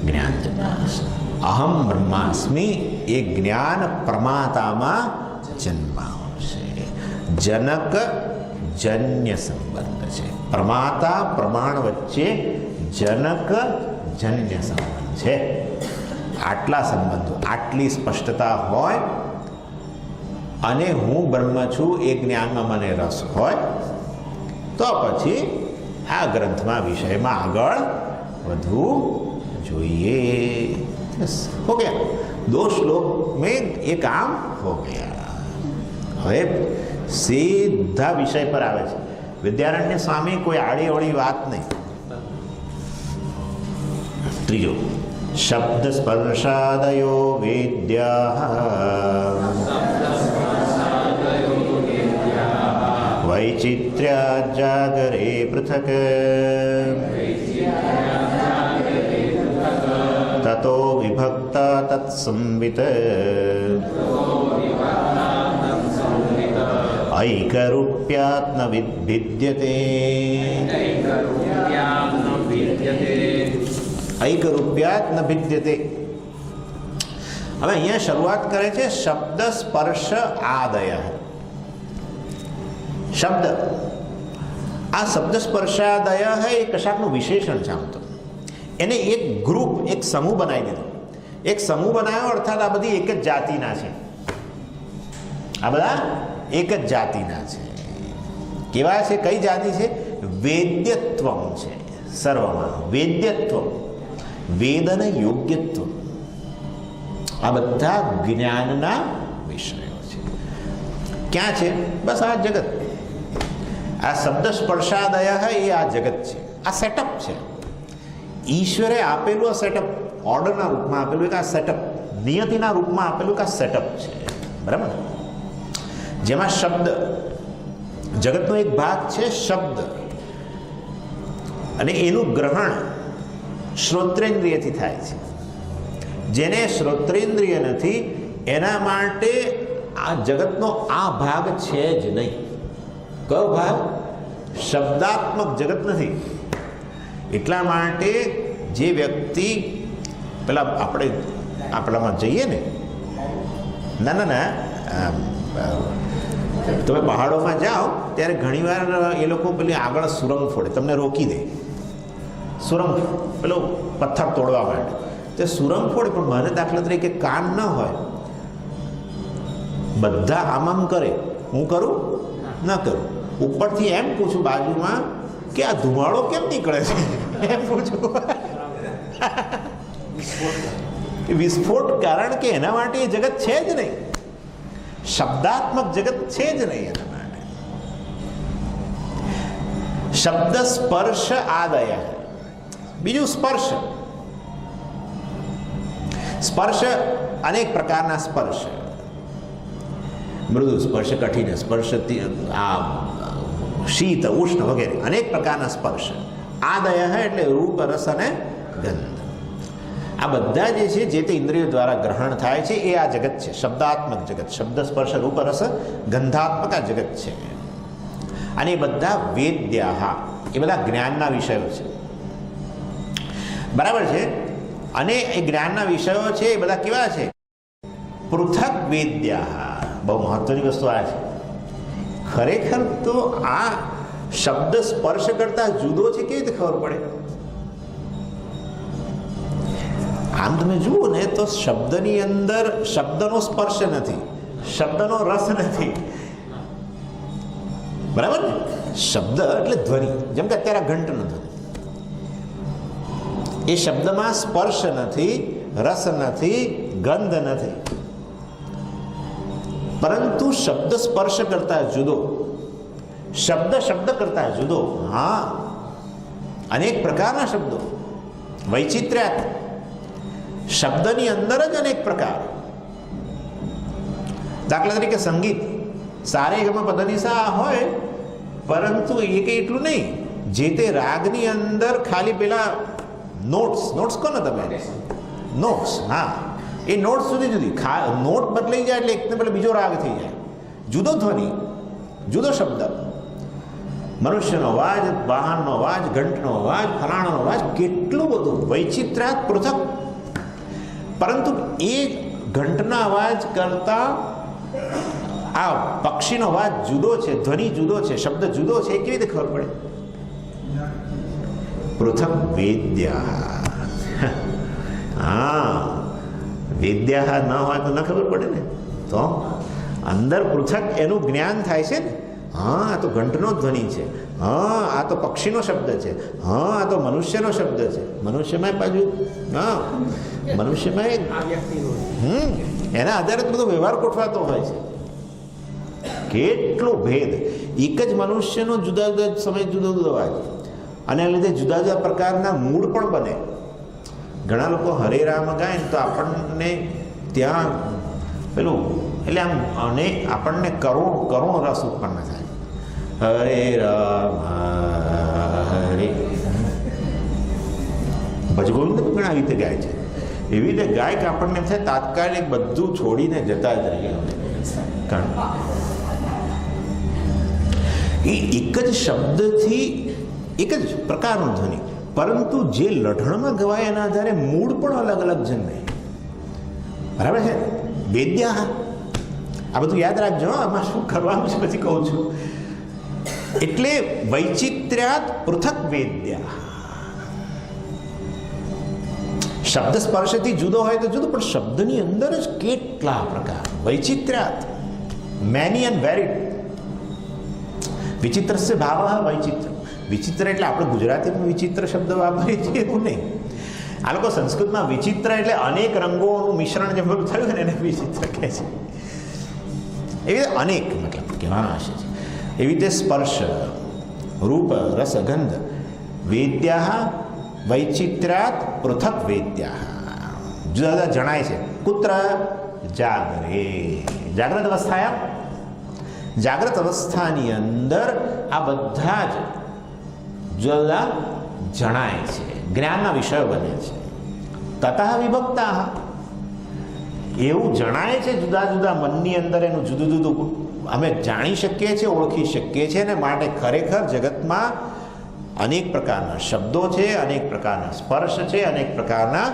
જ્ઞાન જન્મ આવશે. અહમ બ્રહ્માસ્મિ એ જ્ઞાન પ્રમાતામાં જન્મ આવશે. જનક જન્ય સંબંધ છે. પ્રમાતા પ્રમાણ વચ્ચે જનક જન્ય સંબંધ છે. આટલા સંબંધો, આટલી સ્પષ્ટતા હોય અને હું બ્રહ્મ છું એ જ્ઞાનમાં મને રસ હોય તો પછી આ ગ્રંથમાં વિષયમાં આગળ વધવું જોઈએ. હો ગયા 2 શ્લોક મેં એ કામ હો ગયા. હવે સીધા વિષય પર આવે છે. વિદ્યારણ્ય સ્વામી કોઈ આડી અવળી વાત નહીં. ત્રીજો, શબ્દ સ્પર્શાદયો વેદ્યા વૈચિત્ર્યા જાગરે પૃથક તતો વિભક્તા તત્સંવિત ऐकरूप्यात् न विद्यते. ऐकरूप्यात् न विद्यते. હવે અહીંયા શરૂઆત કરે છે શબ્દ સ્પર્શ આદય. શબ્દ, આ શબ્દ સ્પર્શાદય એ કશાકનું વિશેષણ છે. આમ તો એને એક ગ્રુપ, એક સમૂહ બનાવી દીધો. એક સમૂહ બનાવ્યો અર્થાત આ બધી એક જ જાતિના છે. આ બધા એક જ જાતિના છે. કેવા છે? કઈ જાતિ છે? વેદ્યત્વ છે. સર્વમાં વેદ્યત્વ, વેદ અને યોગ્યત્વ, આ બધા જ્ઞાનના વિષયો છે. ક્યાં છે? બસ આ જગત. આ શબ્દ સ્પર્શાદય એ આ જગત છે. આ સેટઅપ છે. ઈશ્વરે આપેલું આ સેટઅપ, ઓર્ડરના રૂપમાં આપેલું એક આ સેટઅપ, નિયતિના રૂપમાં આપેલું એક આ સેટઅપ છે. બરાબર? જેમાં શબ્દ, જગતનો એક ભાગ છે શબ્દ, અને એનું ગ્રહણ શ્રોત્રેન્દ્રિયથી થાય છે. જેને શ્રોત્રેન્દ્રિય નથી એના માટે આ જગતનો આ ભાગ છે જ નહીં. કયો ભાગ? શબ્દાત્મક જગત નથી. એટલા માટે જે વ્યક્તિ પેલા આપણે આપણામાં જઈએ ને, ના તમે પહાડોમાં જાઓ ત્યારે ઘણીવાર એ લોકો પેલી આગળ સુરંગ ફોડે, તમને રોકી દે. સુરંગ પેલો પથ્થર તોડવા માટે તે સુરંગ ફોડે. પણ મને દાખલા તરીકે કાન ન હોય, બધા આમ કરે, હું કરું ન કરું. ઉપરથી એમ પૂછું બાજુમાં કે આ ધુમાડો કેમ નીકળે છે, એમ પૂછું. વિસ્ફોટ, કારણ કે એના માટે એ જગત છે જ નહીં. શબ્દાત્મક જગત છે જ નહીં એના માટે. શબ્દ સ્પર્શ આદય. બીજું સ્પર્શ. સ્પર્શ અનેક પ્રકારના સ્પર્શ, મૃદુ સ્પર્શ, કઠિન સ્પર્શ, આ શીત ઉષ્ણ વગેરે અનેક પ્રકારના સ્પર્શ. આદય એટલે રૂપ, રસ અને ગંધ. આ બધા જે છે જે તે ઇન્દ્રિયો દ્વારા ગ્રહણ થાય છે એ આ જગત છે, શબ્દાત્મક જગત, શબ્દ સ્પર્શ રૂપ રસ ગંધાત્મક આ જગત છે. અને એ બધા વેદ્યા, એ બધા જ્ઞાનના વિષયો છે, બરાબર છે. અને એ જ્ઞાનના વિષયો છે એ બધા કેવા છે? પૃથક વેદ્યા. બહુ મહત્વની વસ્તુ આ છે. ખરેખર તો આ શબ્દ સ્પર્શ કરતા જુદો છે કેવી રીતે ખબર પડે? આમ તમે જુઓ ને તો શબ્દની અંદર શબ્દનો સ્પર્શ નથી, શબ્દનો રસ નથી, બરાબર ને? શબ્દ એટલે ધ્વનિ. જેમ કે અત્યારે ઘંટનો ધ્વનિ, એ શબ્દમાં સ્પર્શ નથી, રસ નથી, ગંધ નથી, પરંતુ શબ્દ સ્પર્શ કરતા જુદો, શબ્દ શબ્દ કરતા જુદો. હા, અનેક પ્રકારના શબ્દો, વૈચિત્ર્ય. શબ્દની અંદર જ અનેક પ્રકાર. દાખલા તરીકે સંગીત, સારે ગમ પધનિસા હોય, પરંતુ એ કંઈ એટલું નહીં. જે તે રાગની અંદર ખાલી પેલા નોટ્સ કહો ને તમે, નોટ્સ, હા, એ નોટ્સ સુધી જુદી. નોટ બદલાઈ જાય એટલે એકને બદલે બીજો રાગ થઈ જાય, જુદો ધ્વનિ, જુદો શબ્દ. મનુષ્યનો અવાજ, વાહનનો અવાજ, ઘંટનો અવાજ, ફલાણાનો અવાજ, કેટલું બધું વૈચિત્ર્યાત પૃથક. પરંતુ એ ઘંટના અવાજ કરતા આ પક્ષીનો અવાજ જુદો છે, ધ્વનિ જુદો છે, શબ્દ જુદો છે, એ કેવી રીતે ખબર પડે? પૃથક વેદ્યા. હા, વેદ્યા ન હોય તો ન ખબર પડે ને. તો અંદર પૃથક એનું જ્ઞાન થાય છે ને. હા, આ તો ઘંટનો ધ્વનિ છે, હા, આ તો પક્ષીનો શબ્દ છે, હા, આ તો મનુષ્યનો શબ્દ છે. મનુષ્યમાં પાછું, હા, મનુષ્યમાં એના આધારે બધો વ્યવહાર ગોઠવાતો હોય છે. કેટલો ભેદ! એક જ મનુષ્યનો જુદા જુદા સમય જુદો જુદો અવાજ, અને એના લીધે જુદા જુદા પ્રકારના મૂળ પણ બને. ઘણા લોકો હરે રામ ગાય ને તો આપણને ત્યાં પેલું એટલે આમ, અને આપણને કરુણ રસ ઉત્પન્ન થાય. હરે રામ હરે, ભજગોવિંદ પણ આવી રીતે ગાય છે. એવી રીતે ગાય કે આપણને એમ થાય તાત્કાલિક બધું છોડીને જતા જ રહીએ. કારણ એ એક જ શબ્દથી એક જ પ્રકારનો ધ્વનિ, પરંતુ જે લઢણમાં ગવાય એના આધારે મૂળ પણ અલગ અલગ જન્મે. બરાબર છે? વેદ્યા. આ બધું યાદ રાખજો, આમાં શું કરવાનું છે પછી કહું છું. એટલે વૈચિત્ર્યાત પૃથક વેદ્યા. શબ્દ સ્પર્શથી જુદો હોય તો જુદો, પણ શબ્દની અંદર જ કેટલા પ્રકાર. વૈચિત્ર્યાત, મેની એન્ડ વેરિડ. વિચિત્ર સે ભાવ વૈચિત્ર. વિચિત્ર એટલે આપણે ગુજરાતીમાં વિચિત્ર શબ્દ વાપરીએ છીએ એવું નહીં. આ લોકો સંસ્કૃતમાં વિચિત્ર એટલે અનેક રંગોનું મિશ્રણ જે બધું થયું ને એને વિચિત્ર કહે છે. એવી રીતે અનેક મતલબ કહેવાનો આશય છે. એવી રીતે સ્પર્શ, રૂપ, રસ, ગંધ, વેદ્યા વૈચિત્ર્યાત પૃથક વેદ્યા. જુદા જુદા જણાય છે. કુત્ર? જાગરે. જાગ્રત અવસ્થાયા. જાગ્રત અવસ્થાની અંદર આ બધા જ જુદા જુદા જણાય છે, જ્ઞાનના વિષયો બને છે. તતઃ વિભક્તા. એવું જણાય છે જુદા જુદા મનની અંદર, એનું જુદું જુદું અમે જાણી શકીએ છીએ, ઓળખી શકીએ છીએ. ને માટે ખરેખર જગતમાં અનેક પ્રકારના શબ્દો છે, અનેક પ્રકારના સ્પર્શ છે, અનેક પ્રકારના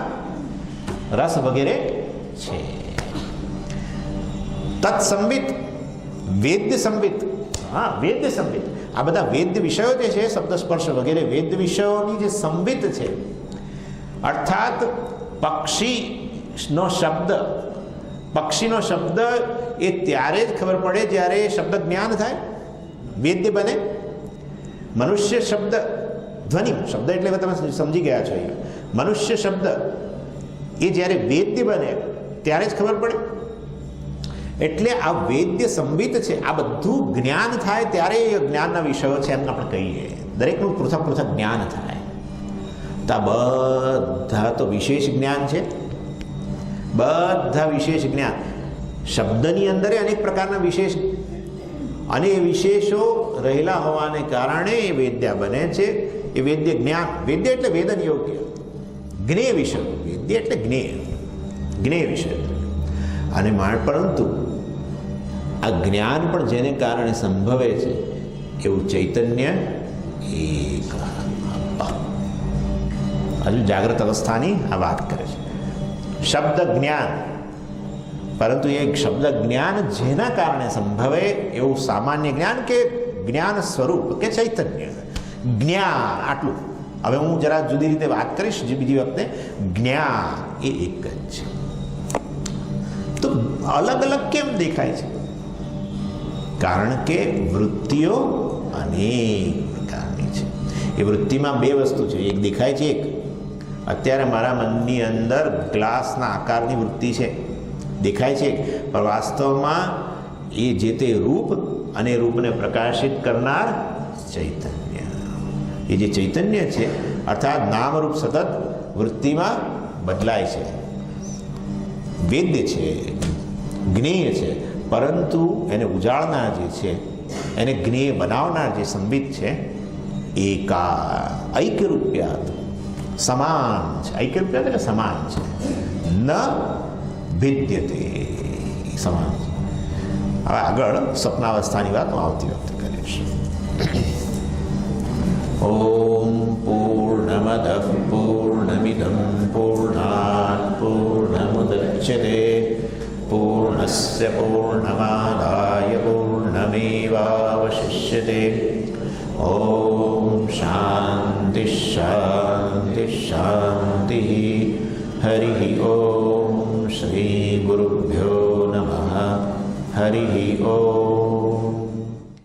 રસ વગેરે છે. તત્સંવિત, વેદ્ય સંવિત. હા, વેદ્ય સંવિત. આ બધા વેદ્ય વિષયો જે છે, શબ્દ સ્પર્શ વગેરે વેદ્ય વિષયોની જે સંવિત છે, અર્થાત પક્ષીનો શબ્દ એ ત્યારે જ ખબર પડે જ્યારે શબ્દ જ્ઞાન થાય, વેદ્ય બને. મનુષ્ય શબ્દ, ધ્વનિ શબ્દ એટલે તમે સમજી ગયા છો. અહીંયા મનુષ્ય શબ્દ એ જ્યારે વેદ્ય બને ત્યારે જ ખબર પડે. એટલે આ વેદ્ય સંવિત છે. આ બધું જ્ઞાન થાય ત્યારે એ જ્ઞાનના વિષયો છે એમ આપણે કહીએ. દરેકનું પૃથક પૃથક જ્ઞાન થાય. તો આ બધા તો વિશેષ જ્ઞાન છે. બધા વિશેષ જ્ઞાન શબ્દની અંદર અનેક પ્રકારના વિશેષ, અને એ વિશેષો રહેલા હોવાને કારણે એ વેદ્યા બને છે. એ વેદ્ય જ્ઞાન, વેદ્ય એટલે વેદન યોગ્ય, જ્ઞેય વિષય. બુદ્ધિ એટલે જ્ઞેય વિષય. અને પરંતુ આ જ્ઞાન પણ જેને કારણે સંભવે છે એવું ચૈતન્ય એક. હજુ જાગ્રત અવસ્થાની આ વાત કરે છે. શબ્દ જ્ઞાન, પરંતુ એ શબ્દ જ્ઞાન જેના કારણે સંભવે એવું સામાન્ય જ્ઞાન કે જ્ઞાન સ્વરૂપ કે ચૈતન્ય જ્ઞાન. આટલું હવે હું જરા જુદી રીતે વાત કરીશ બીજી વખતે. જ્ઞાન એ એક જ છે. તો અલગ અલગ કેમ દેખાય છે? કારણ કે વૃત્તિઓ અનેક પ્રકારની છે. એ વૃત્તિમાં બે વસ્તુ છે. એક દેખાય છે, એક અત્યારે મારા મનની અંદર ગ્લાસના આકારની વૃત્તિ છે, દેખાય છે, પણ વાસ્તવમાં એ જે તે રૂપ અને રૂપને પ્રકાશિત કરનાર ચૈતન્ય, એ જે ચૈતન્ય છે અર્થાત નામરૂપ સતત વૃત્તિમાં બદલાય છે, વેદ્ય છે, જ્ઞેય છે, પરંતુ એને ઉજાળનાર જે છે, એને જ્ઞેય બનાવનાર જે સંબિત છે, ઐક્યરૂપ્યાત સમાન છે. ઐક્યરૂપ્યાત એટલે સમાન છે. ન ભિદ્યતે, સમાન. હવે આગળ સ્વપ્નાવસ્થાની વાત હું આવતી વખતે કરીશ. ઓમ પૂર્ણમદ પૂર્ણમિદં પૂર્ણાત પૂર્ણમુદચ્યતે પૂર્ણસ્ય પૂર્ણમાદાય પૂર્ણમેવાવશિષ્યતે. ઓમ શાંતિ શાંતિ શાંતિ. હરિ ઓમ શ્રી ગુરુભ્યો નમઃ. હરિ ઓમ.